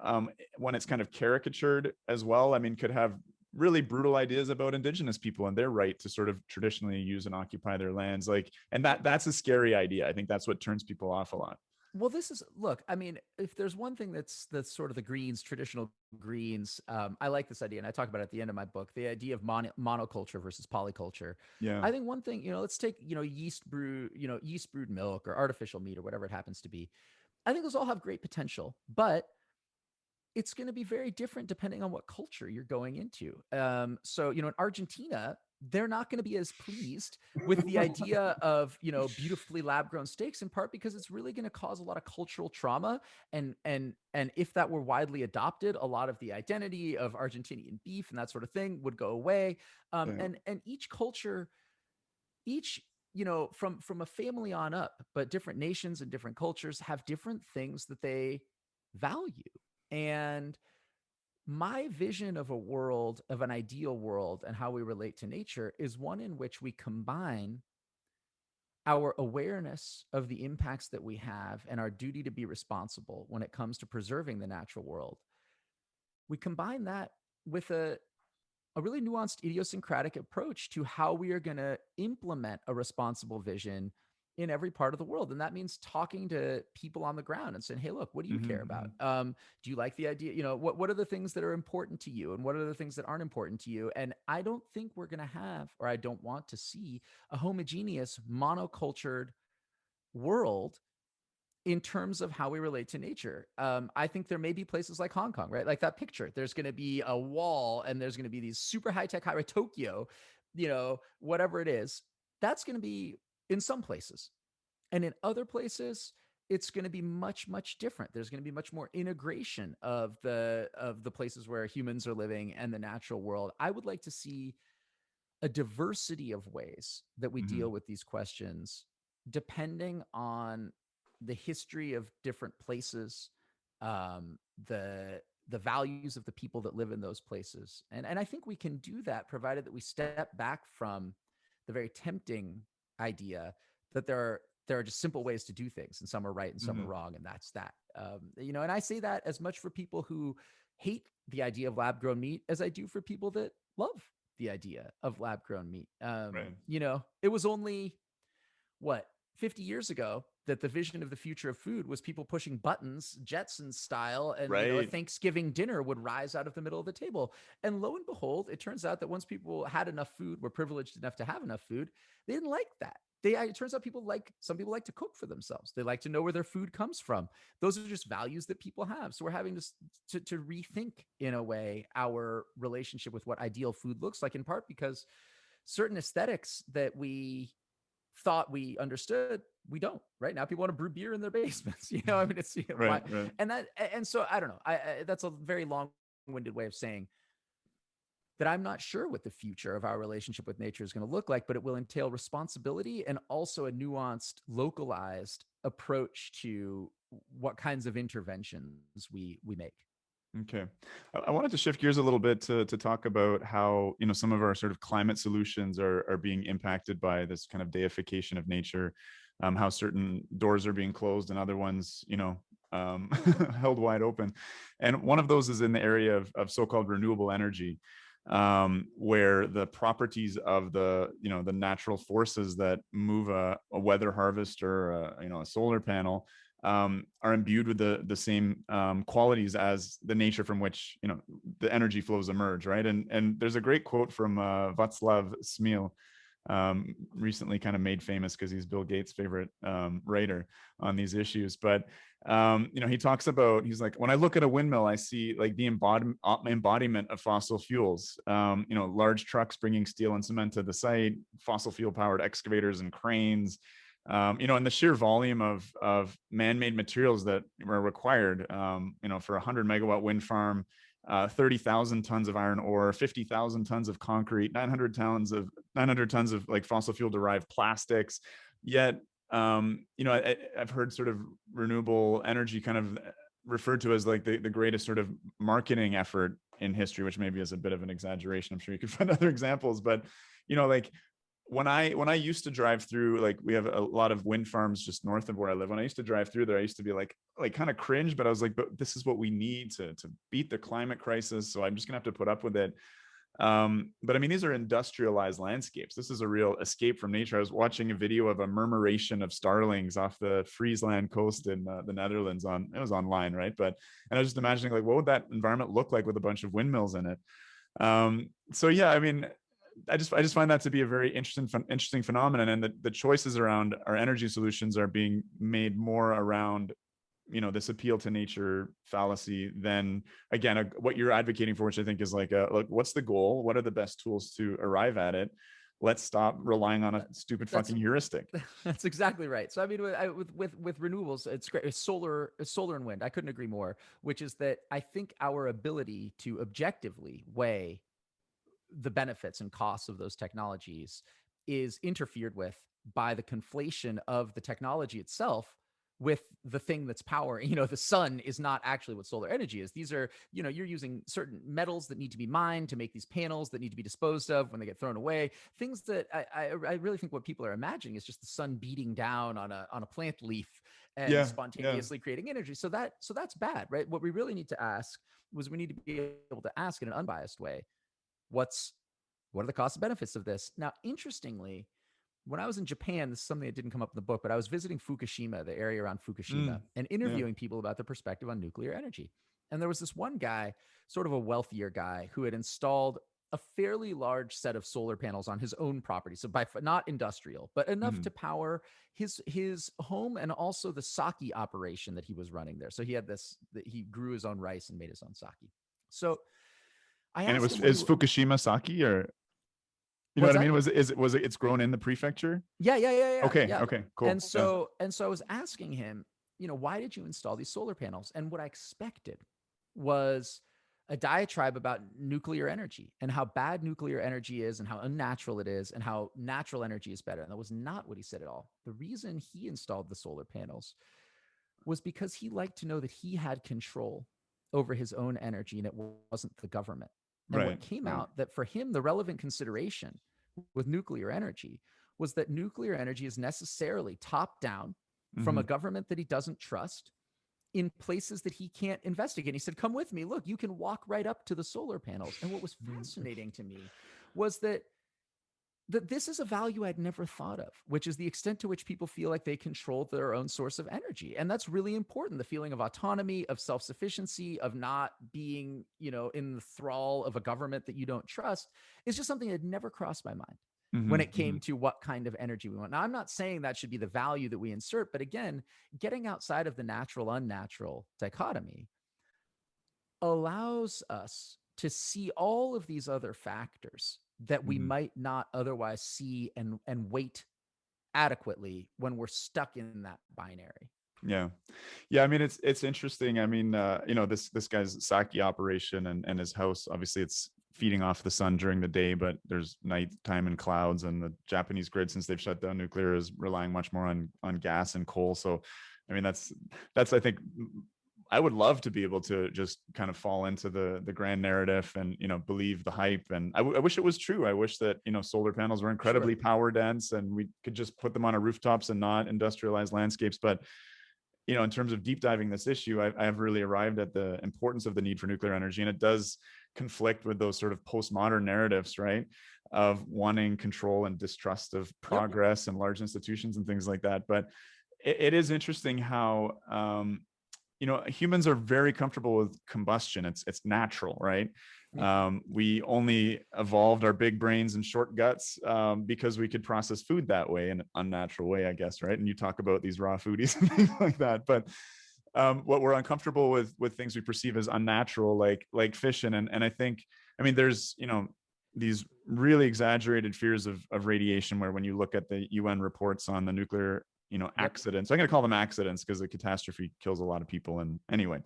when it's kind of caricatured as well, I mean, could have really brutal ideas about indigenous people and their right to sort of traditionally use and occupy their lands. Like, and that's a scary idea. I think that's what turns people off a lot. Well, look, I mean, if there's one thing that's sort of the Greens, traditional Greens, I like this idea, and I talk about it at the end of my book, the idea of monoculture versus polyculture. Yeah. I think one thing, let's take, yeast brewed milk or artificial meat or whatever it happens to be. I think those all have great potential, but it's going to be very different depending on what culture you're going into. So, in Argentina, they're not going to be as pleased with the idea of, beautifully lab grown steaks, in part because it's really going to cause a lot of cultural trauma. And if that were widely adopted, a lot of the identity of Argentinian beef and that sort of thing would go away. Yeah. And each culture, each, from a family on up, but different nations and different cultures have different things that they value. And my vision of a world, of an ideal world, and how we relate to nature is one in which we combine our awareness of the impacts that we have and our duty to be responsible when it comes to preserving the natural world. We combine that with a really nuanced, idiosyncratic approach to how we are going to implement a responsible vision in every part of the world. And that means talking to people on the ground and saying, hey, look, what do you care about? Do you like the idea? What are the things that are important to you? And what are the things that aren't important to you? And I don't think we're going to have, or I don't want to see, a homogeneous, monocultured world in terms of how we relate to nature. I think there may be places like Hong Kong, right? Like that picture, there's going to be a wall and there's going to be these super high-tech highway, Tokyo, whatever it is, that's going to be in some places. And in other places, it's going to be much, much different. There's going to be much more integration of the places where humans are living and the natural world. I would like to see a diversity of ways that we deal with these questions, depending on the history of different places, um, the values of the people that live in those places, and I think we can do that, provided that we step back from the very tempting idea that there are just simple ways to do things, and some are right and some are wrong, and that's that. And I say that as much for people who hate the idea of lab grown meat as I do for people that love the idea of lab grown meat. Right. It was only what 50 years ago that the vision of the future of food was people pushing buttons, Jetson style, and a Right. Thanksgiving dinner would rise out of the middle of the table. And lo and behold, it turns out that once people had enough food, were privileged enough to have enough food, they didn't like that. It turns out some people like to cook for themselves. They like to know where their food comes from. Those are just values that people have. So we're having to rethink, in a way, our relationship with what ideal food looks like, in part because certain aesthetics that we thought we understood, we don't. Right now, people want to brew beer in their basements. It's Right. Right. and so I don't know. That's a very long-winded way of saying that I'm not sure what the future of our relationship with nature is going to look like, but it will entail responsibility and also a nuanced, localized approach to what kinds of interventions we make. Okay. I wanted to shift gears a little bit to talk about how, some of our sort of climate solutions are being impacted by this kind of deification of nature, how certain doors are being closed and other ones, held wide open. And one of those is in the area of so-called renewable energy, where the properties of the natural forces that move a weather harvester, a solar panel, are imbued with the same qualities as the nature from which the energy flows emerge, right? And there's a great quote from Václav Smil, recently kind of made famous because he's Bill Gates' favorite writer on these issues. But he talks about, he's like, when I look at a windmill, I see like the embodiment of fossil fuels. Large trucks bringing steel and cement to the site, fossil fuel powered excavators and cranes. And the sheer volume of man-made materials that were required, for a 100-megawatt wind farm, 30,000 tons of iron ore, 50,000 tons of concrete, 900 tons of like fossil fuel derived plastics. Yet, I've heard sort of renewable energy kind of referred to as like the greatest sort of marketing effort in history, which maybe is a bit of an exaggeration. I'm sure you could find other examples, but like when I used to drive through, like we have a lot of wind farms just north of where I live. When I used to drive through there, I used to be like kind of cringe, but I was like, but this is what we need to beat the climate crisis. So I'm just gonna have to put up with it. But I mean, these are industrialized landscapes. This is a real escape from nature. I was watching a video of a murmuration of starlings off the Friesland coast in the Netherlands. It was online, right? And I was just imagining like, what would that environment look like with a bunch of windmills in it? So yeah, I mean, I just find that to be a very interesting phenomenon, and the choices around our energy solutions are being made more around this appeal to nature fallacy, then again, what you're advocating for, which I think is like, what's the goal? What are the best tools to arrive at it? Let's stop relying on a stupid fucking heuristic. That's exactly right. So I mean, with renewables, it's great. It's solar and wind. I couldn't agree more. Which is that I think our ability to objectively weigh the benefits and costs of those technologies is interfered with by the conflation of the technology itself with the thing that's powering. The sun is not actually what solar energy is. These are, you're using certain metals that need to be mined to make these panels that need to be disposed of when they get thrown away. Things that I really think what people are imagining is just the sun beating down on a plant leaf and spontaneously creating energy. So that's bad, right? What we really need to ask was we need to be able to ask in an unbiased way, what are the cost and benefits of this? Now, interestingly, when I was in Japan, this is something that didn't come up in the book, but I was visiting Fukushima, the area around Fukushima, and interviewing people about their perspective on nuclear energy. And there was this one guy, sort of a wealthier guy, who had installed a fairly large set of solar panels on his own property. So not industrial, but enough to power his home and also the sake operation that he was running there. So he had he grew his own rice and made his own sake. So I asked him, is Fukushima sake, or you know what I mean? Was it it's grown in the prefecture? Yeah. Okay. Yeah. Okay, cool. And so I was asking him, why did you install these solar panels? And what I expected was a diatribe about nuclear energy and how bad nuclear energy is and how unnatural it is and how natural energy is better. And that was not what he said at all. The reason he installed the solar panels was because he liked to know that he had control over his own energy and it wasn't the government. And what came out that for him, the relevant consideration with nuclear energy was that nuclear energy is necessarily top down from a government that he doesn't trust in places that he can't investigate. He said, come with me. Look, you can walk right up to the solar panels. And what was fascinating to me was that this is a value I'd never thought of, which is the extent to which people feel like they control their own source of energy. And that's really important. The feeling of autonomy, of self-sufficiency, of not being, in the thrall of a government that you don't trust is just something that had never crossed my mind when it came to what kind of energy we want. Now, I'm not saying that should be the value that we insert, but again, getting outside of the natural, unnatural dichotomy allows us to see all of these other factors that we might not otherwise see and weight adequately when we're stuck in that binary. Yeah. I mean, it's interesting. I mean, this guy's sake operation and his house, obviously it's feeding off the sun during the day, but there's nighttime and clouds, and the Japanese grid, since they've shut down nuclear, is relying much more on gas and coal. So, I mean, that's I think I would love to be able to just kind of fall into the grand narrative and, believe the hype. And I wish it was true. I wish that, solar panels were incredibly power dense and we could just put them on our rooftops and not industrialized landscapes. But, in terms of deep diving this issue, I have really arrived at the importance of the need for nuclear energy. And it does conflict with those sort of postmodern narratives, right, of wanting control and distrust of progress and large institutions and things like that. But it is interesting how, humans are very comfortable with combustion. It's natural, right? We only evolved our big brains and short guts because we could process food that way, in an unnatural way, I guess, right? And you talk about these raw foodies and things like that. But what we're uncomfortable with things we perceive as unnatural, like fission. And I think, I mean, there's, these really exaggerated fears of radiation, where when you look at the UN reports on the nuclear accidents, I'm going to call them accidents because the catastrophe kills a lot of people. And anyway,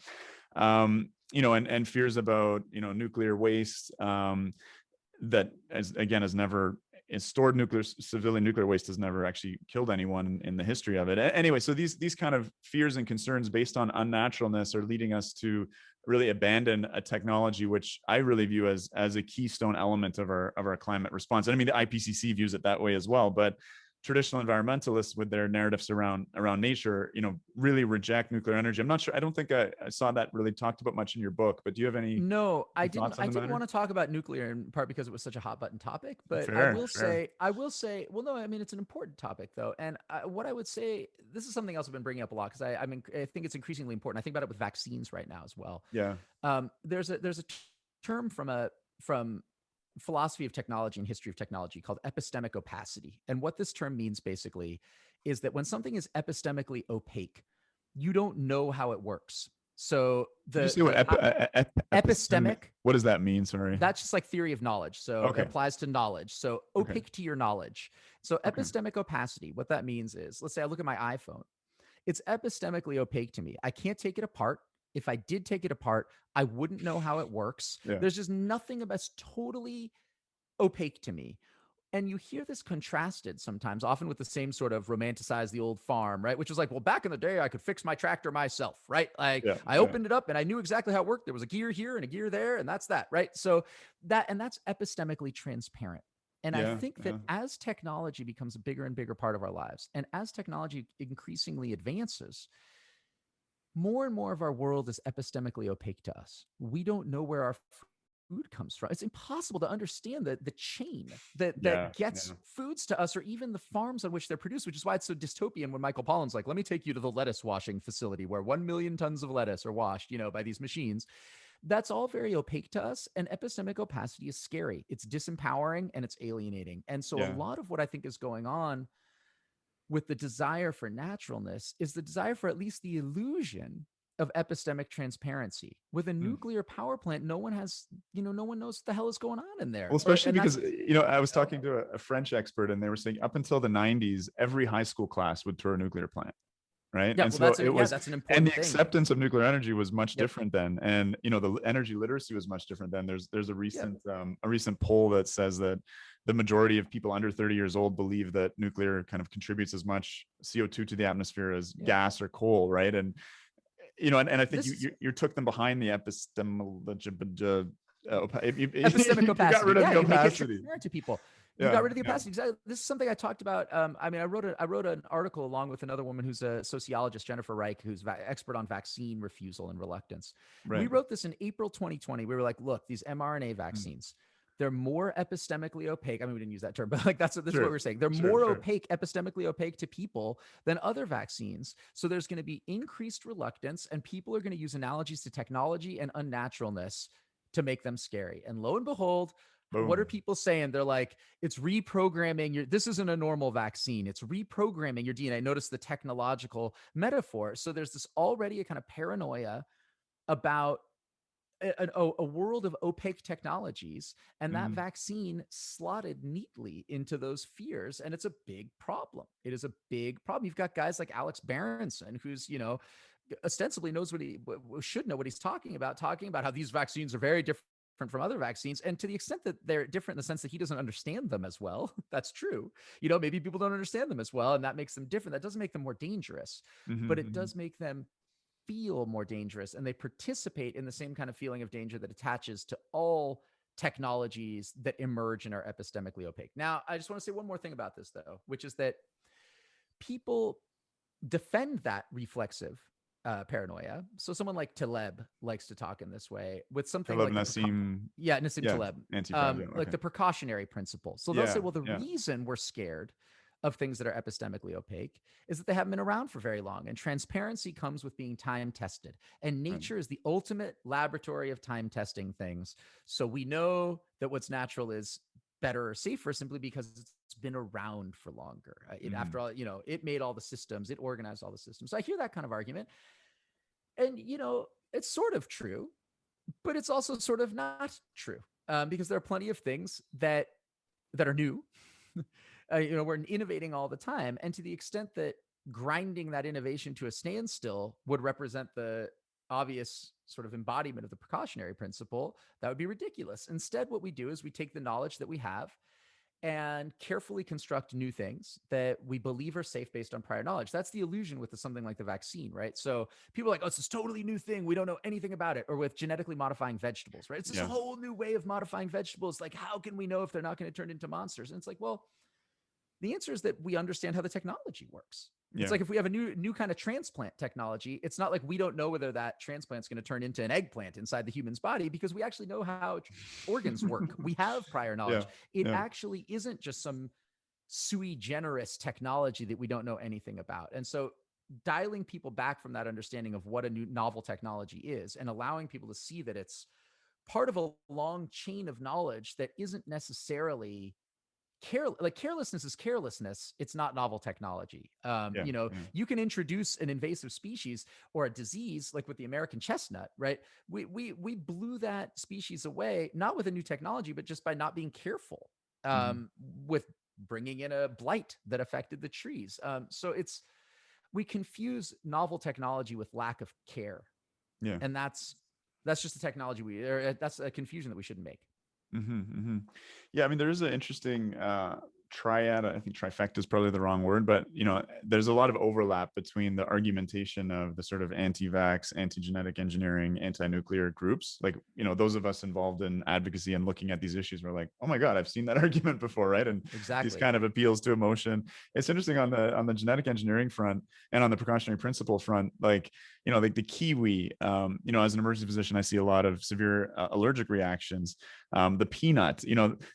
and fears about, nuclear waste, that has never stored civilian nuclear waste has never actually killed anyone in the history of it. Anyway, so these kind of fears and concerns based on unnaturalness are leading us to really abandon a technology which I really view as a keystone element of our climate response. And I mean, the IPCC views it that way as well, but traditional environmentalists with their narratives around nature, really reject nuclear energy. I'm not sure. I don't think I saw that really talked about much in your book, but do you have any? No, I didn't want to talk about nuclear, in part because it was such a hot button topic, but I will say, well, no, I mean, it's an important topic though. And what I would say, this is something else I've been bringing up a lot, because I think it's increasingly important. I think about it with vaccines right now as well. Yeah. There's a term from philosophy of technology and history of technology called epistemic opacity. And what this term means basically is that when something is epistemically opaque, you don't know how it works. So Did you say what epistemic? epistemic, What does that mean? Sorry. that's just like theory of knowledge. So it Okay. applies to knowledge. So Okay. opaque to your knowledge. So Okay. epistemic opacity, what that means is, let's say I look at my iPhone. It's epistemically opaque to me. I can't take it apart. If I did take it apart, I wouldn't know how it works. Yeah. There's just nothing that's totally opaque to me. And you hear this contrasted sometimes, often with the same sort of romanticize the old farm, right? Which is like, well, back in the day, I could fix my tractor myself, right? Like Yeah. I opened it up and I knew exactly how it worked. There was a gear here and a gear there, and that's that, right? So that's epistemically transparent. And I Yeah. think that Yeah. as technology becomes a bigger and bigger part of our lives, and as technology increasingly advances, more and more of our world is epistemically opaque to us. We don't know where our food comes from. It's impossible to understand the chain that Yeah. gets foods to us, or even the farms on which they're produced, which is why it's so dystopian when Michael Pollan's like, let me take you to the lettuce washing facility where 1 million tons of lettuce are washed, by these machines. That's all very opaque to us. And epistemic opacity is scary. It's disempowering and it's alienating. And so a Yeah. lot of what I think is going on with the desire for naturalness is the desire for at least the illusion of epistemic transparency. With a Mm. nuclear power plant, no one knows what the hell is going on in there. Well, especially And because I was talking to a French expert, and they were saying up until the '90s, every high school class would tour a nuclear plant, right? yeah, And well, so it was, that's an and important the thing. acceptance of nuclear energy was much Yep. different then, and the energy literacy was much different then. There's a recent Yep. a recent poll that says that the majority of people under 30 years old believe that nuclear kind of contributes as much CO2 to the atmosphere as Yeah. gas or coal, right? And and I think This you took them behind the epistemic you got opacity. rid of Yeah, the you make it opacity. transparent to people. You Yeah, got rid of the yeah, opacity. Exactly. This is something I talked about. I wrote an article along with another woman who's a sociologist, Jennifer Reich, who's expert on vaccine refusal and reluctance. We right. wrote this in April 2020. We were like, look, these mRNA vaccines, they're more epistemically opaque. I mean, we didn't use that term, but like that's what we're saying. They're more opaque, epistemically opaque to people than other vaccines. So there's going to be increased reluctance, and people are going to use analogies to technology and unnaturalness to make them scary. And lo and behold, Boom. what are people saying? They're like, it's reprogramming this isn't a normal vaccine. It's reprogramming your DNA. Notice the technological metaphor. So there's this already a kind of paranoia about a world of opaque technologies, and that vaccine slotted neatly into those fears. And it's a big problem. It is a big problem. You've got guys like Alex Berenson, who's, ostensibly knows what he should know what he's talking about how these vaccines are very different from other vaccines. And to the extent that they're different in the sense that he doesn't understand them as well, that's true. Maybe people don't understand them as well, and that makes them different. That doesn't make them more dangerous, but it does make them feel more dangerous, and they participate in the same kind of feeling of danger that attaches to all technologies that emerge and are epistemically opaque. Now, I just want to say one more thing about this, though, which is that people defend that reflexive paranoia. So someone like Taleb likes to talk in this way with something Taleb like Nassim, Nassim Taleb, anti-fragile, like the precautionary principle. So they'll say, well, the reason we're scared of things that are epistemically opaque is that they haven't been around for very long. And transparency comes with being time tested. And nature is the ultimate laboratory of time testing things. So we know that what's natural is better or safer simply because it's been around for longer. After all, it made all the systems, it organized all the systems. So I hear that kind of argument. And, it's sort of true, but it's also sort of not true, because there are plenty of things that are new. We're innovating all the time. And to the extent that grinding that innovation to a standstill would represent the obvious sort of embodiment of the precautionary principle, that would be ridiculous. Instead, what we do is we take the knowledge that we have and carefully construct new things that we believe are safe based on prior knowledge. That's the illusion with something like the vaccine, right? So people are like, oh, it's this totally new thing. We don't know anything about it. Or with genetically modifying vegetables, right? It's this whole new way of modifying vegetables. Like, how can we know if they're not going to turn into monsters? And it's like, well, the answer is that we understand how the technology works. It's like if we have a new kind of transplant technology, it's not like we don't know whether that transplant's going to turn into an eggplant inside the human's body, because we actually know how organs work. We have prior knowledge. It actually isn't just some sui generis technology that we don't know anything about. And so dialing people back from that understanding of what a new novel technology is and allowing people to see that it's part of a long chain of knowledge that isn't necessarily carelessness is carelessness. It's not novel technology. Yeah, yeah. You can introduce an invasive species or a disease like with the American chestnut, right? We blew that species away, not with a new technology, but just by not being careful Hmm. with bringing in a blight that affected the trees. So we confuse novel technology with lack of care, Yeah. and that's just a technology that's a confusion that we shouldn't make. Hmm. Hmm. Yeah, I mean, there is an interesting triad. I think trifecta is probably the wrong word, but there's a lot of overlap between the argumentation of the sort of anti-vax, anti-genetic engineering, anti-nuclear groups. Like, those of us involved in advocacy and looking at these issues, we're like, oh my God, I've seen that argument before, right? And these Exactly. kind of appeals to emotion. It's interesting on the genetic engineering front and on the precautionary principle front, like, like the kiwi, as an emergency physician, I see a lot of severe allergic reactions. The peanut,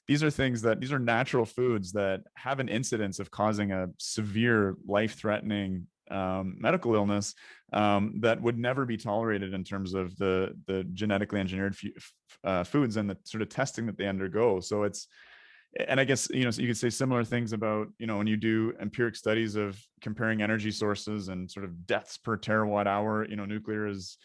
these are natural foods that have an incidence of causing a severe life-threatening medical illness that would never be tolerated in terms of the genetically engineered foods and the sort of testing that they undergo. So and I guess, so you could say similar things about, when you do empiric studies of comparing energy sources and sort of deaths per terawatt hour, nuclear is,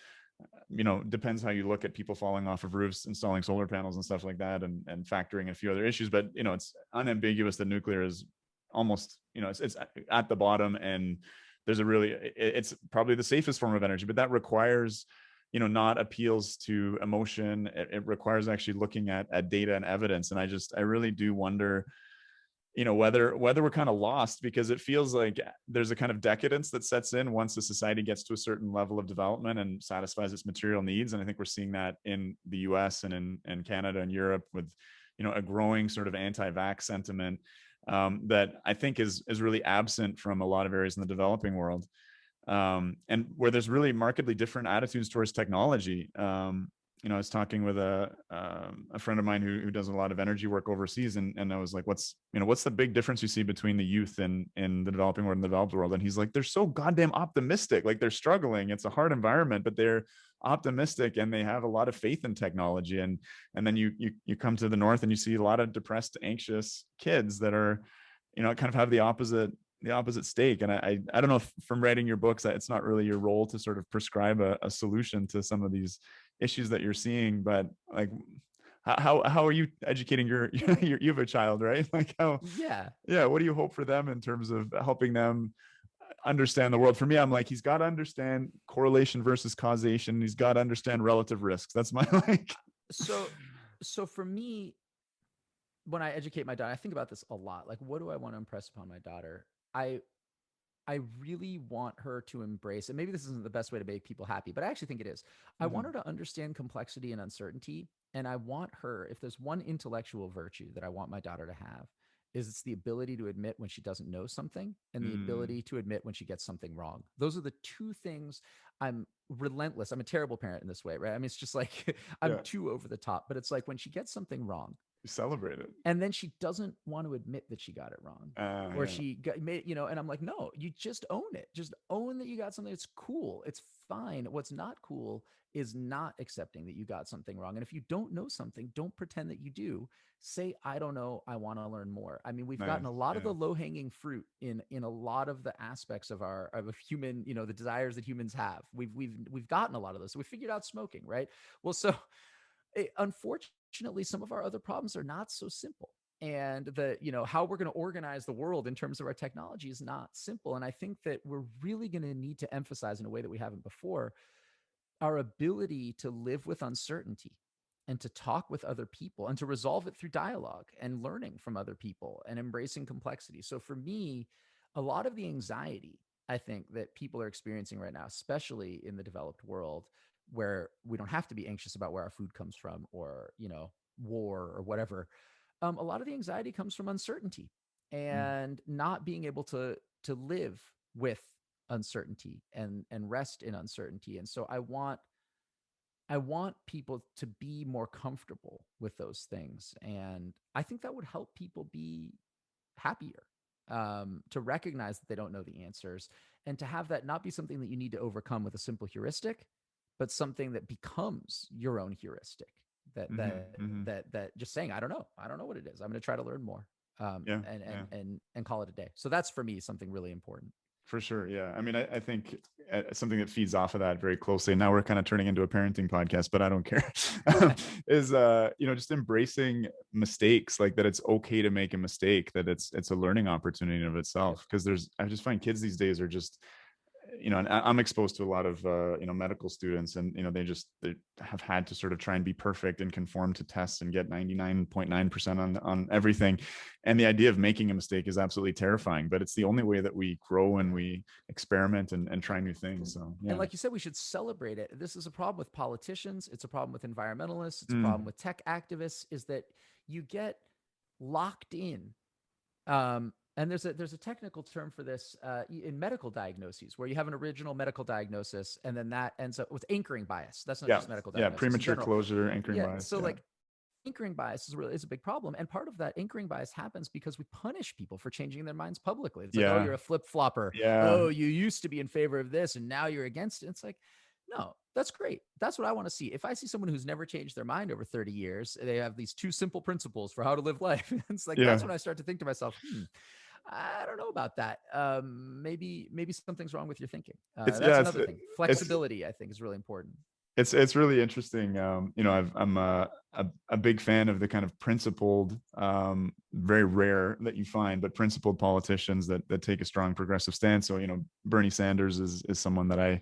depends how you look at people falling off of roofs, installing solar panels and stuff like that, and factoring in a few other issues. But, it's unambiguous that nuclear is almost, it's at the bottom, and it's probably the safest form of energy, but that requires, not appeals to emotion. It requires actually looking at data and evidence. And I really do wonder, whether we're kind of lost, because it feels like there's a kind of decadence that sets in once a society gets to a certain level of development and satisfies its material needs. And I think we're seeing that in the US and in Canada and Europe with, a growing sort of anti-vax sentiment that I think is really absent from a lot of areas in the developing world, and where there's really markedly different attitudes towards technology. I was talking with a friend of mine who does a lot of energy work overseas, and I was like, what's the big difference you see between the youth in the developing world and the developed world? And he's like, they're so goddamn optimistic. Like, they're struggling. It's a hard environment, but they're optimistic and they have a lot of faith in technology. And then you come to the north and you see a lot of depressed, anxious kids that are, kind of have the opposite stake. And I don't know if from writing your books that it's not really your role to sort of prescribe a solution to some of these issues that you're seeing, but like, how are you educating you have a child, right? Like, how, Yeah. yeah, what do you hope for them in terms of helping them understand the world? For me, I'm like, he's got to understand correlation versus causation. He's got to understand relative risks. That's my like. So so for me, when I educate my daughter, I think about this a lot. Like, what do I want to impress upon my daughter? I I really want her to embrace, and maybe this isn't the best way to make people happy, but I actually think it is. I want Mhm. her to understand complexity and uncertainty. And I want her, if there's one intellectual virtue that I want my daughter to have, is it's the ability to admit when she doesn't know something and the Mm. ability to admit when she gets something wrong. Those are the two things. I'm relentless. I'm a terrible parent in this way, right? I mean, it's just like I'm Yeah, too over the top, but it's like when she gets something wrong, you celebrate it. and then she doesn't want to admit that she got it wrong, or Yeah. she got made, and I'm like, no, you just own it. Just own that you got something that's cool. It's fine. What's not cool is not accepting that you got something wrong. And if you don't know something, don't pretend that you do. Say, I don't know, I want to learn more. I mean, we've gotten Nice. a lot of Yeah. the low-hanging fruit in a lot of the aspects of our of a human, the desires that humans have. We've gotten a lot of those. So we figured out smoking, right? Well, so unfortunately, some of our other problems are not so simple. And how we're going to organize the world in terms of our technology is not simple. And I think that we're really going to need to emphasize in a way that we haven't before our ability to live with uncertainty and to talk with other people and to resolve it through dialogue and learning from other people and embracing complexity. So for me, a lot of the anxiety I think that people are experiencing right now, especially in the developed world, where we don't have to be anxious about where our food comes from or, war or whatever. A lot of the anxiety comes from uncertainty Mm. and not being able to live with uncertainty and rest in uncertainty. And so I want people to be more comfortable with those things. And I think that would help people be happier, to recognize that they don't know the answers and to have that not be something that you need to overcome with a simple heuristic, but something that becomes your own heuristic. That Hmm. that Hmm. that that just saying, I don't know what it is. I'm going to try to learn more. Yeah. and, Yeah. and call it a day. So that's for me something really important. For sure. Yeah. I mean, I think something that feeds off of that very closely. Now we're kind of turning into a parenting podcast, but I don't care. Is just embracing mistakes, like that it's okay to make a mistake, that it's a learning opportunity in of itself. Because I just find kids these days are just, and I'm exposed to a lot of medical students, and they have had to sort of try and be perfect and conform to tests and get 99.9% on everything. And the idea of making a mistake is absolutely terrifying, but it's the only way that we grow and we experiment and try new things. So yeah. And like you said, we should celebrate it. This is a problem with politicians. It's a problem with environmentalists. It's a Mm. problem with tech activists, is that you get locked in. And there's a technical term for this in medical diagnoses, where you have an original medical diagnosis, and then that ends up with anchoring bias. That's not Yeah. just medical Yeah. diagnosis. Premature closure, anchoring Yeah. bias. So Yeah. like anchoring bias is a big problem. And part of that anchoring bias happens because we punish people for changing their minds publicly. It's like, oh, Yeah. you're a flip flopper. Yeah. Oh, you used to be in favor of this and now you're against it. It's like, no, that's great. That's what I want to see. If I see someone who's never changed their mind over 30 years, they have these 2 simple principles for how to live life. It's like, Yeah. that's when I start to think to myself, I don't know about that. Maybe something's wrong with your thinking. That's another thing. Flexibility, I think, is really important. It's really interesting. I'm a big fan of the kind of principled, very rare that you find, but principled politicians that take a strong progressive stance. So Bernie Sanders is someone that I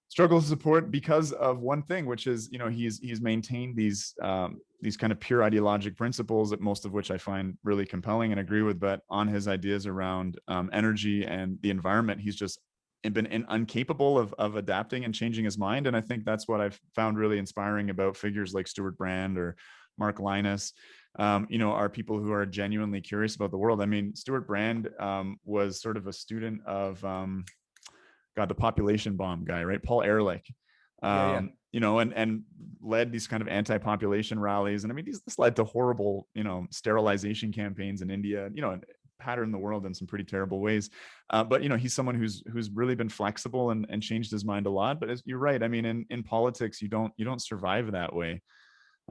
struggle to support because of one thing, which is he's maintained these kind of pure ideologic principles, that most of which I find really compelling and agree with, but on his ideas around energy and the environment, he's just been incapable of adapting and changing his mind. And I think that's what I've found really inspiring about figures like Stuart Brand or Mark Linus, are people who are genuinely curious about the world. I mean, Stuart Brand was sort of a student of the population bomb guy, right? Paul Ehrlich, and led these kind of anti-population rallies. And I mean, this led to horrible, sterilization campaigns in India, and patterned the world in some pretty terrible ways. But he's someone who's really been flexible and changed his mind a lot. But you're right. I mean, in politics, you don't survive that way.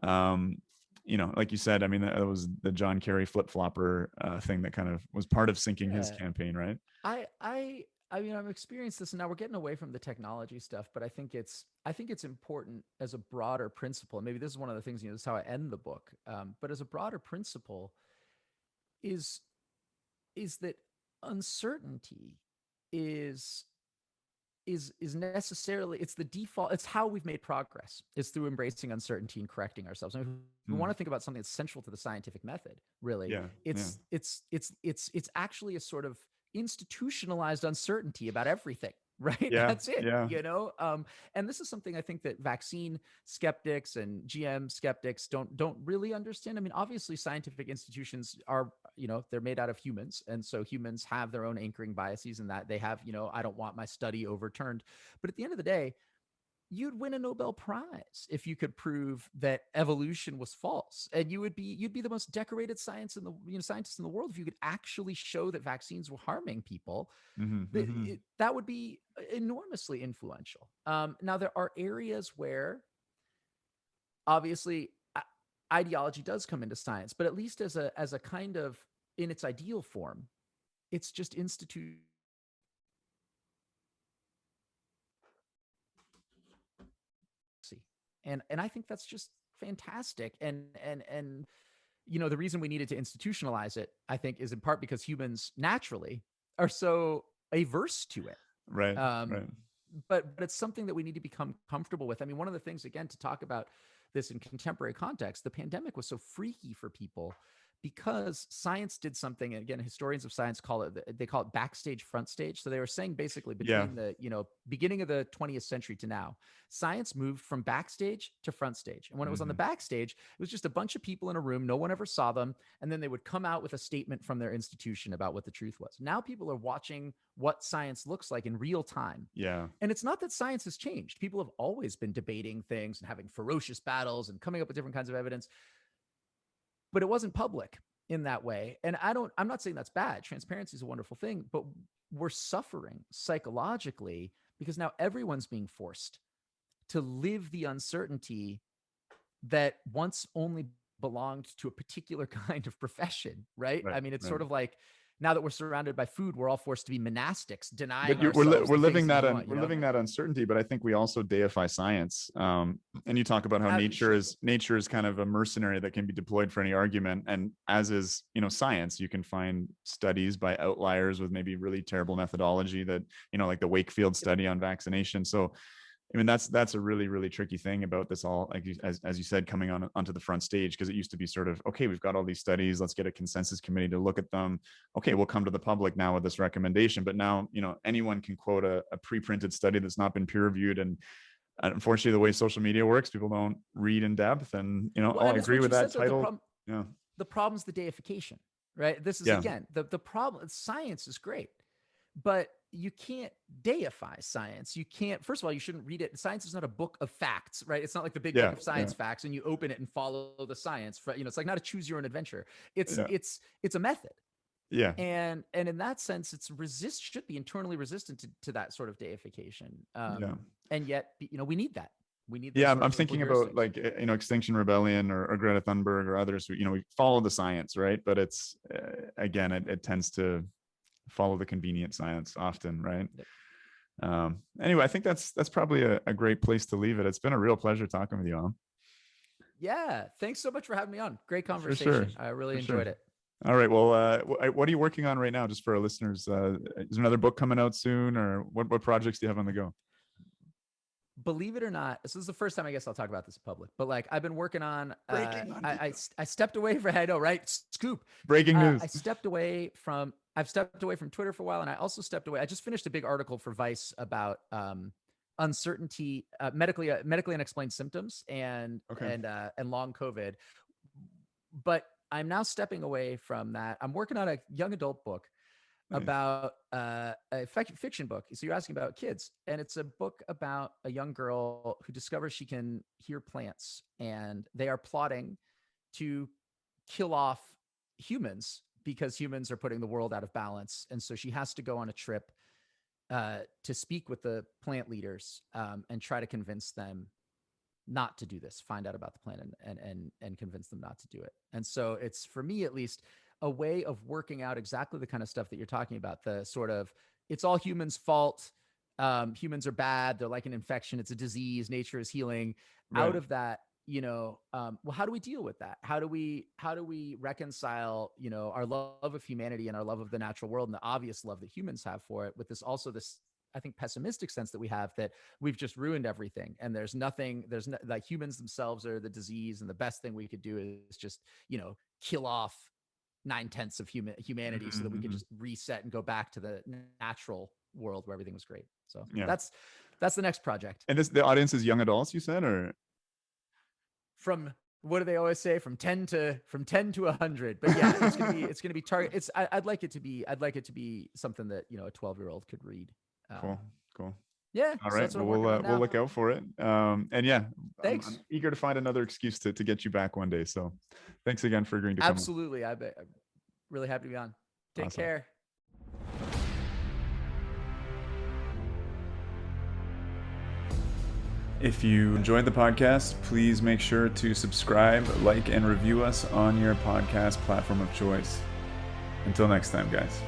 Like you said, I mean, that was the John Kerry flip-flopper thing that kind of was part of sinking his campaign, right? I mean, I've experienced this, and now we're getting away from the technology stuff, but I think it's important as a broader principle. And maybe this is one of the things, this is how I end the book. But as a broader principle, is that uncertainty is necessarily, it's the default. It's how we've made progress. It's through embracing uncertainty and correcting ourselves. I mean, if we want to think about something that's central to the scientific method, really, it's actually a sort of institutionalized uncertainty about everything, right? Yeah, That's it. yeah. And this is something I think that vaccine skeptics and GM skeptics don't really understand. I mean, obviously scientific institutions are, they're made out of humans, and so humans have their own anchoring biases, and that they have, I don't want my study overturned. But at the end of the day, you'd win a Nobel Prize if you could prove that evolution was false, and you'd be the most decorated scientist in the world if you could actually show that vaccines were harming people. That would be enormously influential. Now, there are areas where obviously ideology does come into science, but at least as a kind of, in its ideal form, it's just institute. And I think that's just fantastic. And the reason we needed to institutionalize it, I think, is in part because humans naturally are so averse to it. Right. But it's something that we need to become comfortable with. I mean, one of the things, again, to talk about this in contemporary context, the pandemic was so freaky for people because science did something. And again, historians of science call it backstage, front stage. So they were saying basically between the beginning of the 20th century to now, science moved from backstage to front stage. And when it was on the backstage, it was just a bunch of people in a room. No one ever saw them. And then they would come out with a statement from their institution about what the truth was. Now people are watching what science looks like in real time. Yeah. And it's not that science has changed. People have always been debating things and having ferocious battles and coming up with different kinds of evidence. But it wasn't public in that way. And I'm not saying that's bad. Transparency is a wonderful thing, but we're suffering psychologically because now everyone's being forced to live the uncertainty that once only belonged to a particular kind of profession, right? Right, I mean, it's right. sort of like now that we're surrounded by food, we're all forced to be monastics, denying But ourselves we're the things living that that we want, we're living that uncertainty, but I think we also deify science. And you talk about how nature is kind of a mercenary that can be deployed for any argument, and as is science. You can find studies by outliers with maybe really terrible methodology that like the Wakefield study on vaccination. So I mean, that's a really, really tricky thing about this all, like as you said, coming onto the front stage, because it used to be sort of, okay, we've got all these studies, let's get a consensus committee to look at them. Okay, we'll come to the public now with this recommendation. But now, anyone can quote a pre-printed study that's not been peer reviewed. And unfortunately, the way social media works, people don't read in depth. And, well, I agree with that title. The problem's the deification, right? This is, again, the problem. Science is great, but you can't deify science. You can't, first of all, you shouldn't read it. Science is not a book of facts, right? It's not like the big book of science facts and you open it and follow the science. It's like not a choose your own adventure. It's a method. Yeah. And in that sense, should be internally resistant to that sort of deification. And yet, we need that. We need. I'm thinking about like, Extinction Rebellion or Greta Thunberg or others who, we follow the science, right? But it's, again, it tends to follow the convenient science often, right? Anyway, I think that's probably a great place to leave it. It's been a real pleasure talking with you, Alan. Yeah, thanks so much for having me on. Great conversation. I really enjoyed it. All right, well, what are you working on right now, just for our listeners? Is there another book coming out soon, or what projects do you have on the go? Believe it or not, this is the first time I guess I'll talk about this in public, but like I've been working on, I stepped away from, I know, right? Scoop. Breaking news. I've stepped away from Twitter for a while. And I also stepped away. I just finished a big article for Vice about uncertainty, medically unexplained symptoms and long COVID. But I'm now stepping away from that. I'm working on a young adult book about a fiction book. So you're asking about kids, and it's a book about a young girl who discovers she can hear plants, and they are plotting to kill off humans because humans are putting the world out of balance. And so she has to go on a trip to speak with the plant leaders and try to convince them not to do this, find out about the plant and convince them not to do it. And so it's, for me at least, a way of working out exactly the kind of stuff that you're talking about, the sort of, it's all humans' fault. Humans are bad. They're like an infection. It's a disease. Nature is healing. Right. Out of that, well, how do we deal with that? How do we reconcile, our love of humanity and our love of the natural world and the obvious love that humans have for it with this, I think, pessimistic sense that we have, that we've just ruined everything. And like humans themselves are the disease. And the best thing we could do is just, kill off 9/10 of humanity so that we could just reset and go back to the natural world where everything was great. So that's the next project. And the audience is young adults, you said, or from, what do they always say, from 10 to 100? But yeah, it's gonna be target. I'd like it to be something that a 12-year-old could read. Cool. Yeah. All right. So we'll look out for it. And yeah, thanks. I'm eager to find another excuse to get you back one day. So thanks again for agreeing to come. Absolutely. I'm really happy to be on. Take care. If you enjoyed the podcast, please make sure to subscribe, like, and review us on your podcast platform of choice. Until next time, guys.